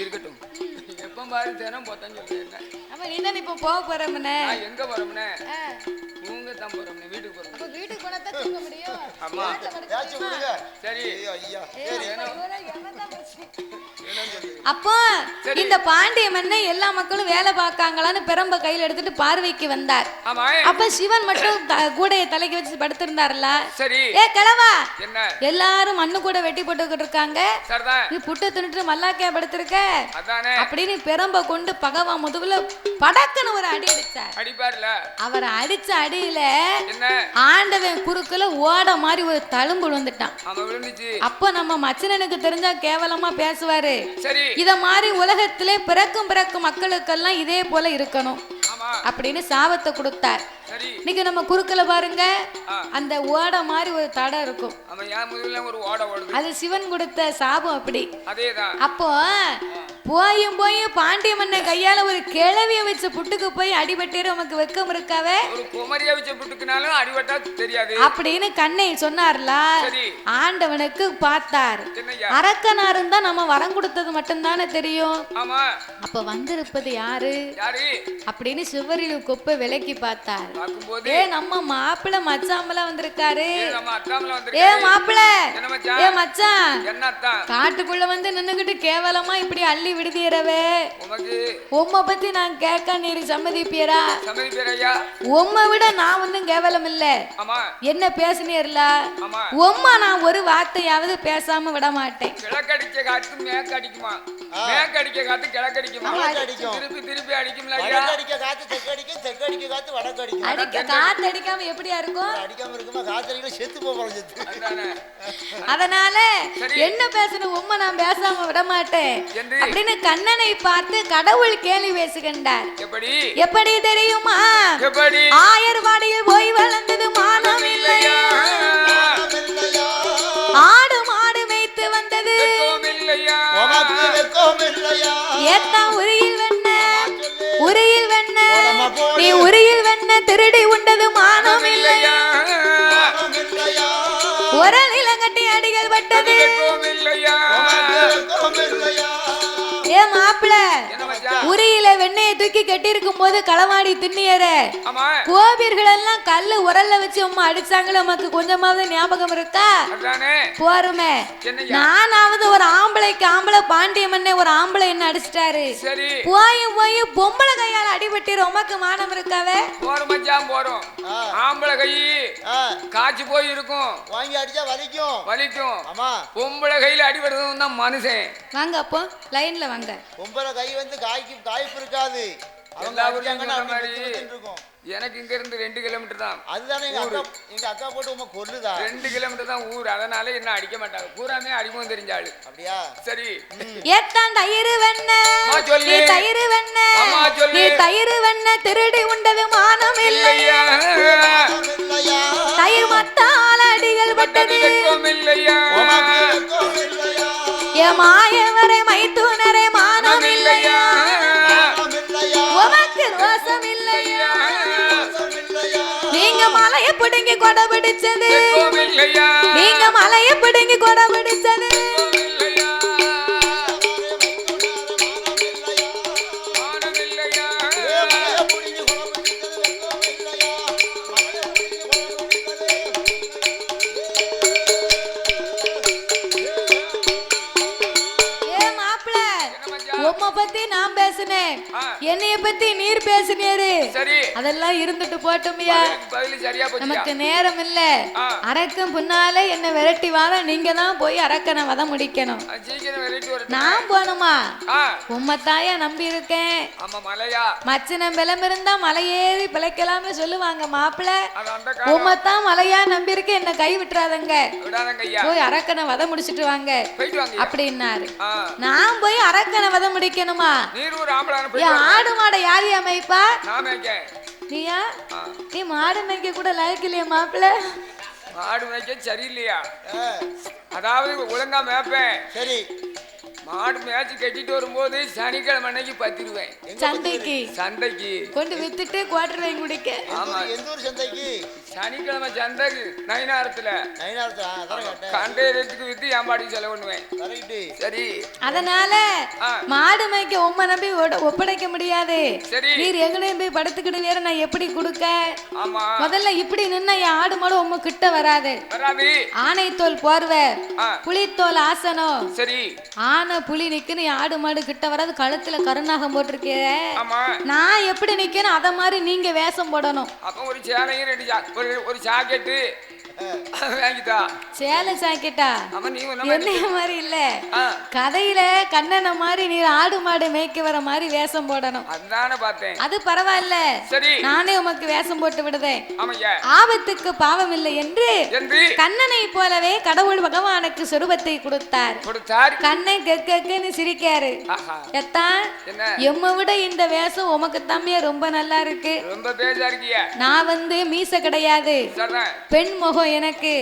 இருக்கட்டும் எப்ப பாரு தினம் போதான் சொல்றேன் அப்ப நீ தான் இப்ப போக போறோம்னே எங்க போறோம்னே தூங்க தான் போறோம்னே வீட்டுக்கு போறோம் அப்ப வீட்டுக்கு போனா தான் தூங்க முடியும் ஆமா யாச்சு விடுங்க சரி ஐயா அப்போ இந்த பாண்டிய மன்னை எல்லா மக்களும் வேலை பார்க்காங்களான்னு பெரம்ப கையில எடுத்துட்டு பார்வைக்கு வந்தார் அப்ப சிவன் மட்டும் கூடைய தலைக்கு வச்சு படுத்திருந்தாருல சரி ஏ கிழவா என்ன எல்லாரும் மண்ணு கூட வெட்டி போட்டுக்கிட்டு இருக்காங்க சரிதான் நீ புட்டை தின்னுட்டு மல்லாக்கையா படுத்திருக்க அதானே அப்படின்னு பெரம்ப கொண்டு பகவான் முதுகுல படக்குன்னு ஒரு அடி அடிச்சார் அடிப்பார்ல அவரை அடிச்ச அடியில என்ன ஆண்டவன் குறுக்குல ஓட மாதிரி ஒரு தழும்பு விழுந்துட்டான் அவன் விழுந்துச்சு அப்ப நம்ம மச்சனனுக்கு தெரிஞ்சா கேவலமா பேசுவாரு சரி இத மாதிரி உலகத்திலே பிறக்கும் மக்களுக்கெல்லாம் இதே போல இருக்கணும் அப்படின்னு சாபத்தை கொடுத்தார் இன்னைக்கு நம்ம குறுக்கல பாருங்க அந்த ஓட மாதிரி ஒரு தடம் இருக்கும் அது சிவன் கொடுத்த சாபம் அப்படி அப்போ போயும் பாண்டிய மன்னன் கையால ஒரு கிழவிய வச்ச புட்டுக்கு போய் அடிபட்டு நமக்கு வெக்கம் இருக்காவே அப்படின்னு கண்ணை சொன்னார்ல ஆண்டவனுக்கு பார்த்தார் அரக்கனாரும் தான் நம்ம வரம் கொடுத்தது மட்டும்தானே தெரியும் அப்ப வந்திருப்பது யாரு அப்படின்னு சிவரில் கொப்ப விலக்கி பார்த்தார் ஏ நம்ம மாப்பிள்ள மச்சாம்பல வந்திருக்காரு ஏ மாப்பிள்ள ஏ மச்சான் காட்டுக்குள்ள வந்து நின்னுகிட்டு கேவலமா இப்படி அள்ளி விடுதியறவே உம்மை பத்தி நான் கேட்க நீர் சம்மதிப்பியரா உம்மை விட நான் ஒன்னும் கேவலம் இல்ல என்ன பேசினீர்ல உம்மா நான் ஒரு வார்த்தையாவது பேசாம விட மாட்டேன் கிழக்கடிக்க காத்து மேற்கடிக்குமா மேற்கடிக்க காத்து கிழக்கடிக்குமா திருப்பி திருப்பி அடிக்கும்ல அடிக்க காத்து தெற்கடிக்கும் தெற்கடிக்க காத்து வடக்கடிக்கும் அடிக்க காத்து அடிக்காம எப்படியா இருக்கும் அடிக்காம இருக்குமா காத்து அடிக்க செத்து போறோம் அதனால என்ன பேசணும் உம்மை நான் பேசாம விட மாட்டேன் அப்படின்னு கண்ணனை பார்த்து கடவுள் கேள்வி பேசுகின்றார் எப்படி தெரியுமா ஆயர்வாடியில் போய் வளர்ந்தது மானம் இல்லையா ஆடு மாடு மேய்த்து வந்தது ஏத்தா உரியில் வெண்ண உரியில் வெண்ண நீ உரியில் வெண்ண திருடி உண்டது மானம் இல்லையா ஒரு நிலங்கட்டி அடிகள் பட்டது ஏ மாப்பிள உரியில வெண்ணையை தூக்கி கட்டி இருக்கும் போது களவாடி திண்ணியற கோபியர்கள் எல்லாம் கல்லு உரல்ல வச்சு அம்மா அடிச்சாங்களே உமக்கு கொஞ்சமாவது ஞாபகம் இருக்கா போருமே நானாவது ஒரு ஆம்பளை பாண்டிய மன்னே ஒரு ஆம்பளை என்ன அடிச்சிட்டாரு போய் பொம்பளை கையால அடிபட்டு உமக்கு மானம் இருக்காவே போறோம் ஆம்பளை கை காய்ச்சி போய் இருக்கும் வாங்கி அடிச்சா வலிக்கும் வலிக்கும் பொம்பளை கையில அடிபடுறதும் தான் மனுஷன் வாங்க அப்போ லைன்ல வாங்க பொம்பளை கை வந்து காய்ப்பு இருக்காது எனக்கு இங்க இருந்து 2 கிலோமீட்டர் தான் அதுதானே எங்க அக்கா போட்டு உங்க கொல்லுதா 2 கிலோமீட்டர் தான் ஊர் அதனால என்ன அடிக்க மாட்டாங்க பூராமே அடிக்கும் தெரிஞ்சாளு அப்படியா சரி ஏத்தான் தயிர் வெண்ண நீ தயிர் வெண்ண நீ தயிர் வெண்ண திருடி உண்டது மானம் இல்லையா தயிர் மத்தால அடிகள் பட்டது இல்லையா ஏ மாயவரை மைத்துனரே மானம் இல்லையா உமக்கு ரோசம் இல்லையா நீங்க மலைய மலைய பிடுங்கி கொடை பிடிச்சது நீங்க மலைய பிடுங்கி கொடை பிடிச்சது உம்மை பத்தி நான் பேசுனேன் என்னைய பத்தி நீர் பேசுனீரு அதெல்லாம் இருந்துட்டு போட்டுமியா நமக்கு நேரம் இல்ல அரக்கன் பின்னால என்ன விரட்டி வாத நீங்க தான் போய் அரக்கனை வத முடிக்கணும் நான் போனுமா உம்மைத்தாயா நம்பி இருக்கேன் மச்சனம் பலம் இருந்தா மலையேறி பிழைக்கலாம்னு சொல்லுவாங்க மாப்பிள்ள உம்மைத்தான் மலையா நம்பி இருக்கேன் என்ன கை விட்டுறாதங்க போய் அரக்கனை வத முடிச்சிட்டு வாங்க அப்படின்னாரு நான் போய் அரக்கனை வத முடிக்கணுமா ஆடு மாடை யாரு அமைப்பா நீயா நீ மாடு மேய்க்க கூட லாய்க்கலையா மாப்பிள்ள மாடு மேய்க்க சரியில்லையா அதாவது ஒழுங்கா மேய்ப்பேன் சரி மாடு மேய்ச்சி கட்டிட்டு வரும்போது சனிக்கிழமை அன்னைக்கு பத்திருவேன் சந்தைக்கு கொண்டு வித்துட்டு குவார்டர் வாங்கி குடிக்க ஆமா எந்த ஒரு சந்தைக்கு சனிக்கிழமை சந்தைக்கு நயினாரத்துல கண்டையத்துக்கு வித்து ஏமாடி செலவு பண்ணுவேன் சரி அதனால மாடு மேய்க்க உம்மை நம்பி ஒப்படைக்க முடியாது நீர் எங்கனையும் போய் படுத்துக்கிட்டு வேற நான் எப்படி கொடுக்க முதல்ல இப்படி நின்னா என் ஆடு மாடு உம்மை கிட்ட வராது ஆனை தோல் போர்வை புலித்தோல் ஆசனம் சரி ஆனை புலி நிக்கணும் ஆடு மாடு கிட்ட வராது கழுத்துல கருநாகம் போட்டிருக்கே நான் எப்படி நிக்கணும் அத மாதிரி நீங்க வேஷம் போடணும் அப்ப ஒரு சேலையும் ரெண்டு ஒரு ஜாக்கெட்டு சேலை ஜாக்கெட்டா என்னைய மாதிரி இல்ல கதையில கண்ணன மாதிரி நீ ஆடு மாடு மேய்க்க வர மாதிரி வேஷம் போடணும் அது பரவாயில்ல நானே உமக்கு வேஷம் போட்டு விடுதேன் ஆபத்துக்கு பாவம் இல்லை என்று கண்ணனை போலவே கடவுள் பகவானுக்கு சொரூபத்தை கொடுத்தார் கண்ணை கெக்கன்னு சிரிக்காரு எத்தான் எம்மை விட இந்த வேஷம் உமக்கு தம்பியா ரொம்ப நல்லா இருக்கு நான் மீச கிடையாது பெண் முகம் எனக்கு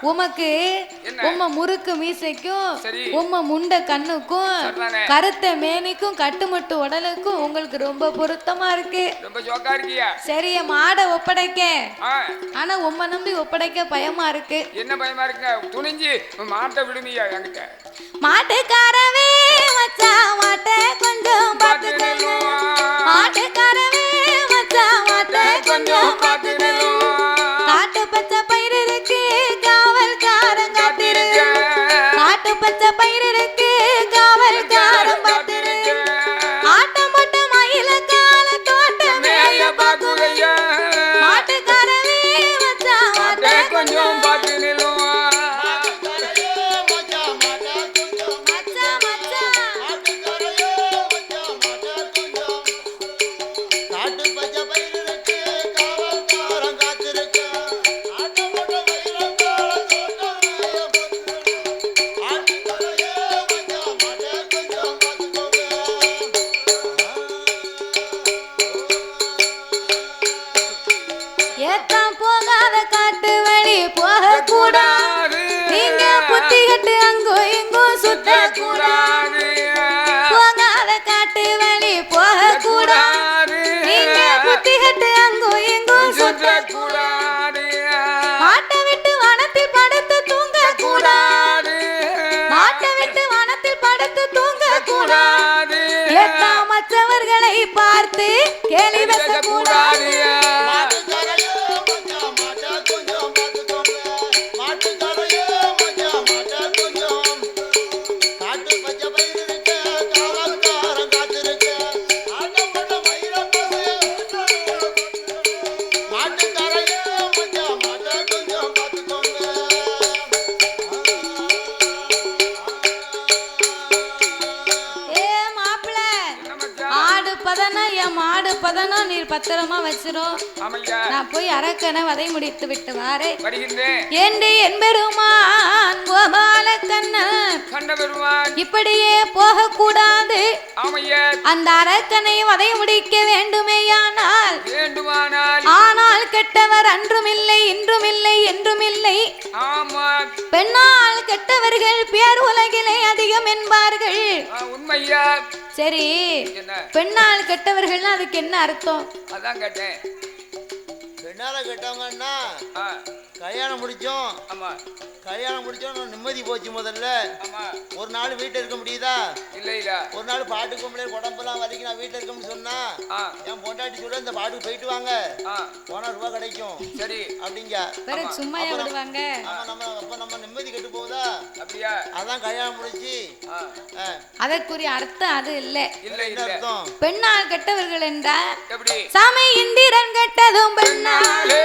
உமக்கு உம்ம முறுக்கு மீசைக்கும் உம்ம முண்டை கண்ணுக்கும் கருத்த மேனிக்கும் கட்டுமட்டு உடலுக்கும் உங்களுக்கு ரொம்ப பொருத்தமா இருக்கு சரி மாடை ஒப்படைக்க ஆனா உம்ம நம்பி ஒப்படைக்க பயமா இருக்கு என்ன பயமா இருக்கு துணிஞ்சு மாட்டை விடுமியா என்கிட்ட மாட்டுக்காரவே மச்சா மாட்டை கொஞ்சம் பார்த்து மாட்டுக்காரவே மச்சா மாட்டை கொஞ்சம் பார்த்து காட்டு பச்சை பயிர் இருக்கு காவல்காரன் காத்திருக்கு காட்டு பச்சை பயிர் இருக்கு காவல்காரன் பார்த்திருக்கு ஆட்டம் மட்டும் மயில கால தோட்டம் மேய பாக்குறையா மாட்டுக்காரவே மச்சா மாட்டை கொஞ்சம் பார்த்து பார்த்து கேலி பேசக்கூடாது நீர் பத்திரமா வச்சிரும் நான் போய் அரக்கனை வதை முடித்து விட்டு வாரேன் என்று என்பெருமான் கோபால கண்ணன் இப்படியே போக கூடாது அந்த அரக்கனை வதை முடிக்க வேண்டுமேயானால் ஆனால் கெட்டவர் அன்றும் இல்லை இன்றும் இல்லை என்றும் இல்லை பெண்ணால் கெட்டவர்கள் பேர் உலகிலே அதிகம் என்பார்கள் உண்மையா சரி பெண்ணால் கெட்டவர்கள் அதுக்கு என்ன அர்த்தம் அதான் கேட்டேன் பெண்ணால கேட்டவங்கன்னா கல்யாணம் முடிச்சோம். ஆமா கல்யாணம் முடிச்சோம் நிம்மதி போச்சு. முதல்ல ஆமா ஒரு நாள் வீட்டுல இருக்க முடியுதா? இல்ல இல்ல. ஒரு நாள் பாட்டுக்கு முடியாது உடம்பெல்லாம் வலிக்கு நான் வீட்டுல இருக்கணும்னு சொன்னா என் பொண்டாட்டி சொல்ல இந்த பாட்டுக்கு போயிட்டு வாங்க போனா ரூபா கிடைக்கும் சரி அப்படிங்க சும்மா விடுவாங்க. நம்ம நிம்மதி கெட்டு போகுதா? அப்படியா? அதான் கல்யாணம் முடிச்சு அதற்குரிய அர்த்தம் அது இல்ல. அர்த்தம் பெண்ணால் கெட்டவர்கள் என்றால் எப்படி? சாமி இந்திரன் கெட்டதும் பெண்ணாலே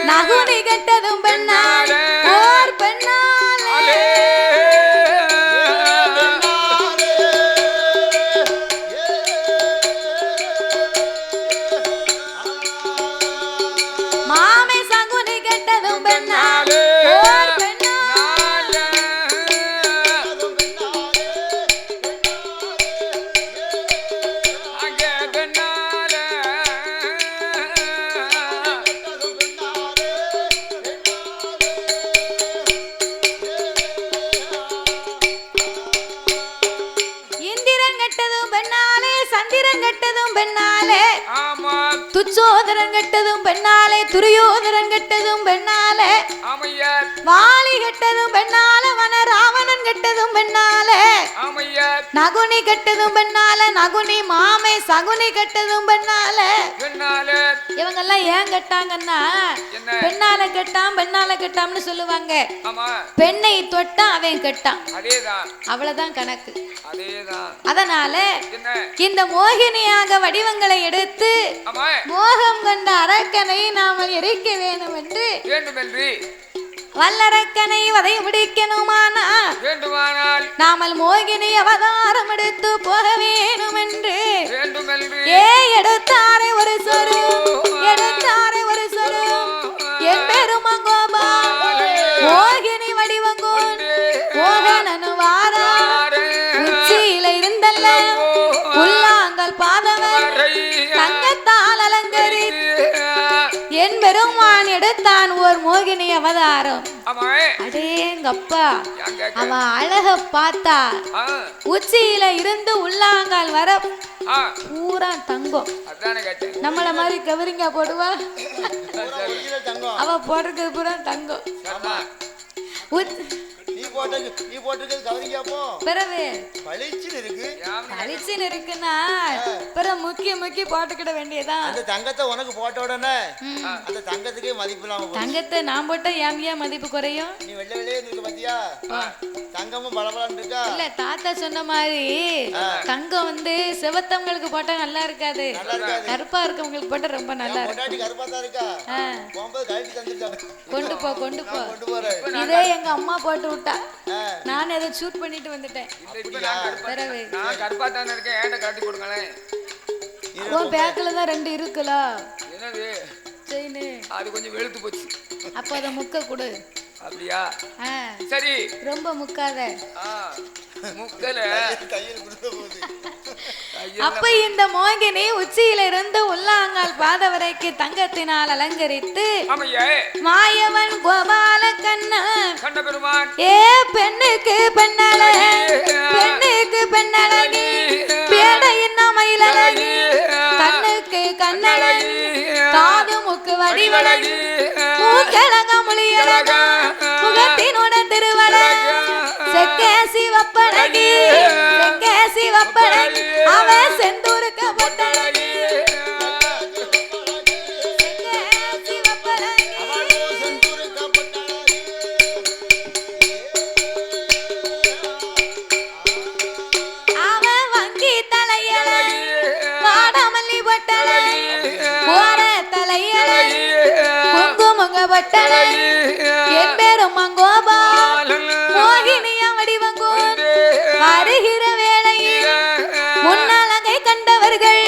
நகுனி கெட்டதும் பெண்ணாலே ஓர் பெண்ணாலே மாமே சகுனி கெட்டதும் பெண்ணாலே ஓர் பெண்ணாலே அங்கே பெண்ணாலே கெட்டதும் பெண்ணாலே துச்சோதரன் கெட்டதும் பெண்ணாலே துரியோதரன் கெட்டதும் பெண்ணாலே வாலி கெட்டதும் பெண்ணாலே வனராவணன் கெட்டதும் பெண்ணாலே நகுனி கெட்டதும் பெண்ணாலே நகுனி மாமை சகுனி கெட்டதும் பெண்ணாலே இவங்க எல்லாம் ஏன் கெட்டாங்கன்னா பெண்ணால கெட்டாம்னு சொல்லுவாங்க. பெண்ணை தொட்டா அவன் கெட்டான் அவ்வளவுதான் கணக்கு. அதனால இந்த மோகினியாக வடிவங்களை எடுத்து மோகம் கொண்ட அரக்கனை நாம எரிக்க வேண்டும் என்று வல்லரக்கனை வதை முடிக்கணுமானால் நாமல் மோகினி அவதாரம் எடுத்து போக வேணும் என்று எடுத்தாரே ஒரு சொரு என் பெருமங்கோபா மோகினி வடிவங்கோன் மோகனனு வாரா உச்சியில இருந்தல்ல உள்ளாங்கல் பாதவர் தங்கத்தால் அலங்கரி என் பெருமான் எடுத்தான் ஓர் மோகினி அவதாரம். அடேங்கப்பா அவன் அழக பார்த்தா உச்சியில இருந்து உள்ளாங்கால் வர பூரா தங்கம். நம்மள மாதிரி கவரிங்கா போடுவா அவ போடுறது பூரா தங்கம். முக்கி போட்டுக்கிட வேண்டியதான். அந்த தங்கத்தை உனக்கு போட்ட உடனே அந்த தங்கத்துக்கே மதிப்பு இல்லாம தங்கத்தை நான் போட்டா ஏன் மதிப்பு குறையும்? நீ வெள்ளை வெள்ளையே இருக்கு பாத்தியா? தங்கமும் பளபளன்னு இருக்கா? இல்ல தாத்தா சொன்ன மாதிரி தங்கம் வந்து செவத்தவங்களுக்கு போட்டா நல்லா இருக்காது, கருப்பா இருக்கவங்களுக்கு போட்டா ரொம்ப நல்லா இருக்கும். கருப்பா தான் இருக்கா? கொண்டு போ இதே எங்க அம்மா போட்டு விட்டா நான் அதை ஷூட் பண்ணிட்டு வந்துட்டேன். உன் பேக்ல தான் 2 இருக்குல அது கொஞ்சம் வெளுத்து போச்சு. அப்ப அத முக்க கொடு. அப்படியா? சரி ரொம்ப முக்காத. முக்கல அப்ப இந்த மோகினி உச்சியில இருந்து உள்ளாங்கால் பாத வரைக்கும் தங்கத்தினால் அலங்கரித்து மாயவன் கோபால கண்ண பெருமான் ஏ பெண்ணுக்கு பெண்ணழகி பேடையின் மயிலழகி கண்ணுக்கு கண்ணழகி காது முக்கு வடிவழகி மூக்கழக மொழியழக முகத்தினோட திருவழக செக்கேசி வப்பழகி அவன் செந்தூருக்கு பொட்டழகி அவன் வங்கி தலையழகி வாடமல்லி பொட்டழகி தலையழகி கொட்டழகி என் பேரும் மங்கோபா மோகினியா வடிவங்கோ வருகிற வேளையில் முன்னழகை கண்டவர்கள்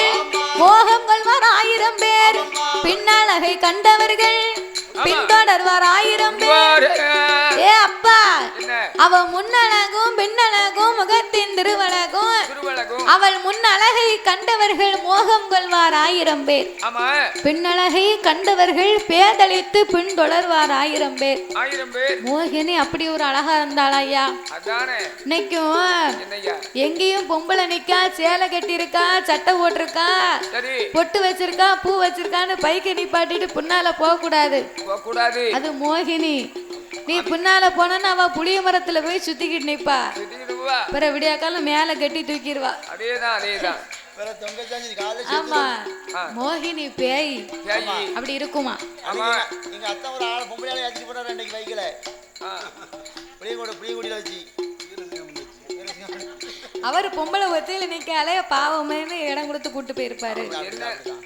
மோகம் கொள்வார் 1000 பேர் பின்னழகை கண்டவர்கள் பின்தொடர்வார் 1000 பேர் ஏ அப்பா அவ முன்னழகும் பின்னழகும் முகத்தின் திருவழகும் அவள் முன்னழகை கண்டவர்கள் மோகம் கொள்வார் 1000 பேர் பின்னழகை கண்டவர்கள் பேதளித்து பின்தொடர்வார் 1000 பேர் மோகினி அப்படி ஒரு அழகா இருந்தாள் ஐயா இன்னைக்கும் எங்கேயும் பொம்பளை நிக்கா சேலை கட்டி இருக்கா சட்டை போட்டிருக்கா பொட்டு வச்சிருக்கா பூ வச்சிருக்கான்னு பைக்கை நிப்பாட்டிட்டு பின்னால போக கூடாது அது மோகினி நீ பின்னால போனா அவ புளிய மரத்துல போய் சுத்திக்கிட்டு நிப்பா பிற விடியா காலம் மேல கட்டி தூக்கிடுவா ஆமா மோகினி பேய் அப்படி இருக்குமா எங்க அத்தை ஒரு ஆள் பொம்பளையால ஏத்திட்டு போறாரு அன்னைக்கு பைக்ல புளியங்குடியில வச்சு அவர் பொம்பளை ஒத்தையில நிக்காலே பாவமே இடம் கொடுத்து கூட்டு போயிருப்பாரு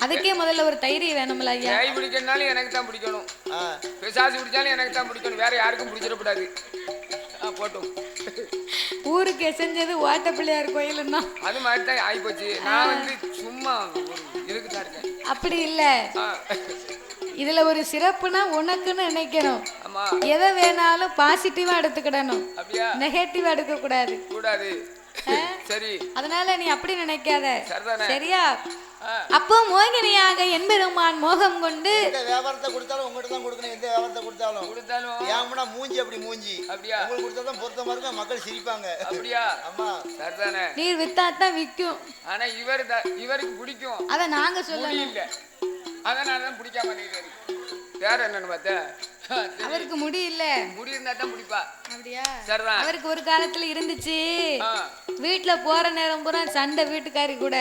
அதுக்கே முதல்ல ஒரு தைரியம் வேணும்ல ஐயா பேய் பிடிக்கனாலும் எனக்கு தான் பிடிக்கணும் பிசாசு பிடிச்சாலும் எனக்கு தான் பிடிக்கணும் வேற யாருக்கும் பிடிச்சிடக்கூடாது போட்டும் ஊருக்கு செஞ்சது ஓட்ட பிள்ளையார் கோயிலுன்னா அது மாதிரி தான் ஆயிப்போச்சு நான் வந்து சும்மா இதுக்கு தான் இருக்கேன் அப்படி இல்ல இதுல ஒரு சிறப்புனா உனக்குன்னு நினைக்கணும் எதை வேணாலும் பாசிட்டிவா எடுத்துக்கிடணும் நெகட்டிவா எடுக்க கூடாது சரி அதனால நீ அப்படி நினைக்காத சரியா அப்போ மோகினியாக என்பெருமான் மோகம் கொண்டு எந்த வியாபாரத்தை கொடுத்தாலும் உங்ககிட்ட தான் கொடுக்கணும் எந்த வியாபாரத்தை கொடுத்தாலும் ஏன்னா மூஞ்சி அப்படி மூஞ்சி அப்படியா உங்களுக்கு கொடுத்தா தான் பொருத்தமா இருக்கும் மக்கள் சிரிப்பாங்க அப்படியா ஆமா சரிதானே நீர் வித்தாத்தான் விற்கும் ஆனா இவருக்கு பிடிக்கும் அத நாங்க சொல்லணும் இல்ல அதனாலதான் பிடிக்காம வேற என்னன்னு பார்த்தா அவருக்கு முடி இல்ல முடி இருந்தா தான் பிடிப்பா அப்படியா அவருக்கு ஒரு காலத்துல இருந்துச்சு வீட்டுல போற நேரம் பூரா சண்டை வீட்டுக்காரி கூட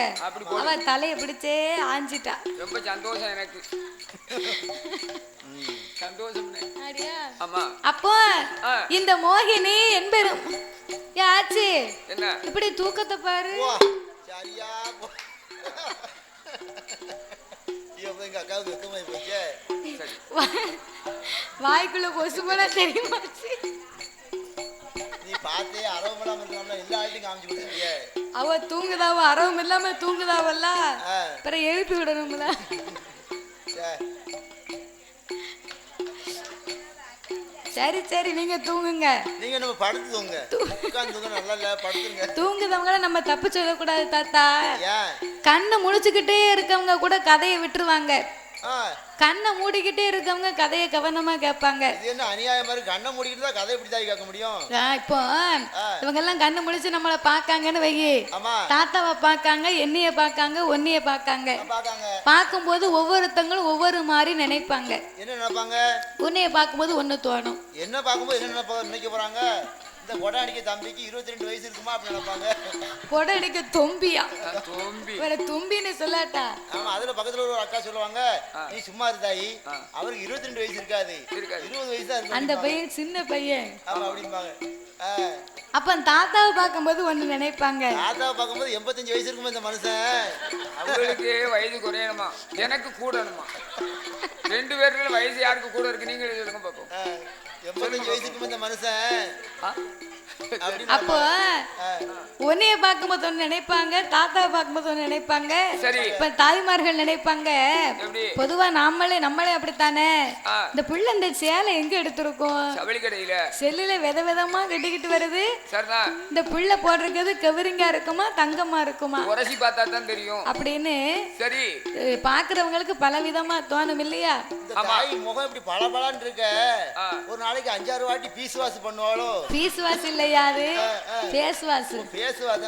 அவ தலைய பிடிச்சே ஆஞ்சிட்டா ரொம்ப சந்தோஷம் எனக்கு சந்தோஷம் அப்போ இந்த மோகினி என்பெரும் யாச்சு என்ன இப்படி தூக்கத்தை பாரு சரியா எங்க அக்காவுக்கு வெக்கமாயி போச்சு வாய்க்குள்ள கொசு போல தெரியுமா நீ பார்த்தே அரவம் இல்லாம இருக்கலாம்ல எல்லா ஆள்கிட்டையும் காமிச்சு கொடுத்துருக்கிய அவ தூங்குதாவ அரவம் இல்லாம தூங்குதாவல்ல அப்புறம் எழுப்பி விடணும்ல சரி சரி நீங்க தூங்குங்க நீங்க நம்ம படுத்து தூங்க உட்கார்ந்து தூங்க நல்லா இல்ல படுத்துங்க தூங்குதவங்கள நம்ம தப்பு சொல்லக்கூடாது தாத்தா கண்ணை முழிச்சுக்கிட்டே இருக்கவங்க கூட கதையை விட்டுருவாங்க கண்ணை மூடிக்கிட்டே இருக்கவங்க கதையை கவனமா கேட்பாங்க என்ன அநியாயமா இருக்கு கண்ணை மூடிக்கிட்டு தான் கதை எப்படி தாய் கேட்க முடியும் இப்போ இவங்க எல்லாம் கண்ணை முழிச்சு நம்மள பாக்காங்கன்னு வை தாத்தாவை பாக்காங்க என்னைய பாக்காங்க ஒன்னைய பாக்காங்க பார்க்கும்போது ஒவ்வொருத்தங்களும் ஒவ்வொரு மாதிரி நினைப்பாங்க என்ன நினைப்பாங்க உன்னைய பார்க்கும்போது ஒண்ணு தோணும் என்ன பார்க்கும்போது என்ன நினைக்க போறாங்க இந்த கொடை அடிக்க தம்பிக்கு 22 வயசு இருக்குமா அப்படி நினைப்பாங்க கொடை அடிக்க தொம்பியா வேற தொம்பின்னு சொல்லாட்டா ஆமா அதுல பக்கத்துல ஒரு அக்கா சொல்லுவாங்க நீ சும்மா இருந்தாயி அவருக்கு 22 வயசு இருக்காது 20 வயசு தான் இருக்கு அந்த பையன் சின்ன பையன் ஆமா அப்படிம்பாங்க அப்ப தாத்தாவை பார்க்கும்போது ஒண்ணு நினைப்பாங்க தாத்தாவை பார்க்கும்போது 85 வயசு இருக்குமா இந்த மனுஷன் அவங்களுக்கு வயது குறையணுமா எனக்கு கூடணுமா 2 பேருக்கு வயசு யாருக்கு கூட இருக்கு நீங்க சொல்லுங்க பாப்போம் 85 வயசுக்கு இந்த மனுஷன் அப்போ உன்னைய பார்க்கும்போது ஒண்ணு நினைப்பாங்க தாத்தாவை பார்க்கும்போது ஒண்ணு நினைப்பாங்க இப்ப தாய்மார்கள் நினைப்பாங்க பொதுவா நம்மளே அப்படித்தானே இந்த புள்ள இந்த சேலை எங்க எடுத்திருக்கோம் செல்லுல விதவிதமா கட்டிக்கிட்டு வருது இந்த புள்ள போட்டிருக்கிறது கவரிங்கா இருக்குமா தங்கமா இருக்குமா உரசி பார்த்தா தான் தெரியும் அப்படின்னு சரி பாக்குறவங்களுக்கு பல விதமா தோணும் இல்லையா முகம் இப்படி பளபளன்னு இருக்க ஒரு நாளைக்கு 5-6 வாட்டி பீஸ் வாஷ் பண்ணுவாளோ பீஸ் வாஷ் இல்லையா அது ஃபேஸ் வாஷ்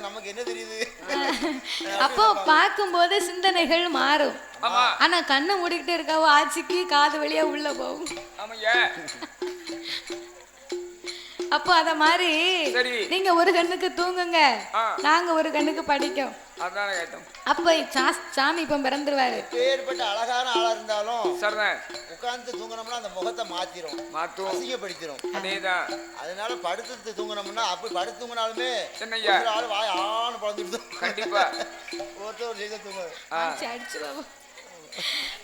நமக்கு என்ன தெரியுது அப்போ பார்க்கும்போது சிந்தனைகள் மாறும் ஆனா கண்ணை மூடிக்கிட்டே இருக்காவோ ஆட்சிக்கு காது வழியா உள்ள போகும் அப்போ அத மாதிரி நீங்க ஒரு கண்ணுக்கு தூங்குங்க நாங்க ஒரு கண்ணுக்கு படிக்கும் அப்ப சாமி இப்ப பிறந்துருவாரு பேர்பட்ட அழகான ஆளா இருந்தாலும் உட்கார்ந்து தூங்கணும்னா அந்த முகத்தை மாத்திரும் அசிங்கப்படுத்திரும் அதனால படுத்து தூங்கணும்னா அப்படி படுத்து தூங்கினாலுமே ஆள் வாய் ஆணு பழந்துட்டு கண்டிப்பா ஒருத்தர் செய்த தூங்க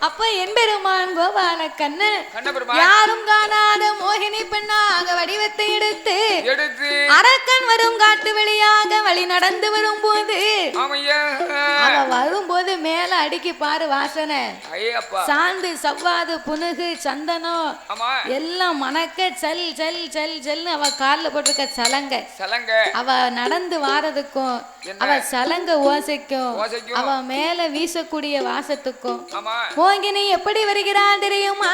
அப்ப எம்பெருமான் கோபால கண்ணன் யாரும் காணாத மோகினி பெண்ணாக வடிவத்தை எடுத்து அரக்கன் வரும் காட்டு வழியாக வழி நடந்து வரும்போது அவ வரும்போது மேல அடிக்கி பாரு வாசனை சாந்து சவ்வாது புனுகு சந்தனம் எல்லாம் மணக்க செல் செல் செல் செல்னு அவ கால்ல போட்டிருக்க சலங்க அவ நடந்து வாரதுக்கும் அவ சலங்க ஓசைக்கும் அவ மேல வீசக்கூடிய வாசத்துக்கும் மோகினி எப்படி வருகிறாள் தெரியுமா?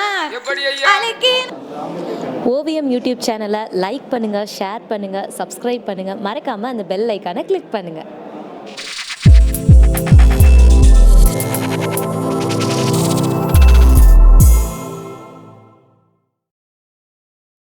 ஓவியம் யூடியூப் சேனலை லைக் பண்ணுங்க, ஷேர் பண்ணுங்க, சப்ஸ்கிரைப் பண்ணுங்க, மறக்காம அந்த பெல் ஐக்கானை கிளிக் பண்ணுங்க.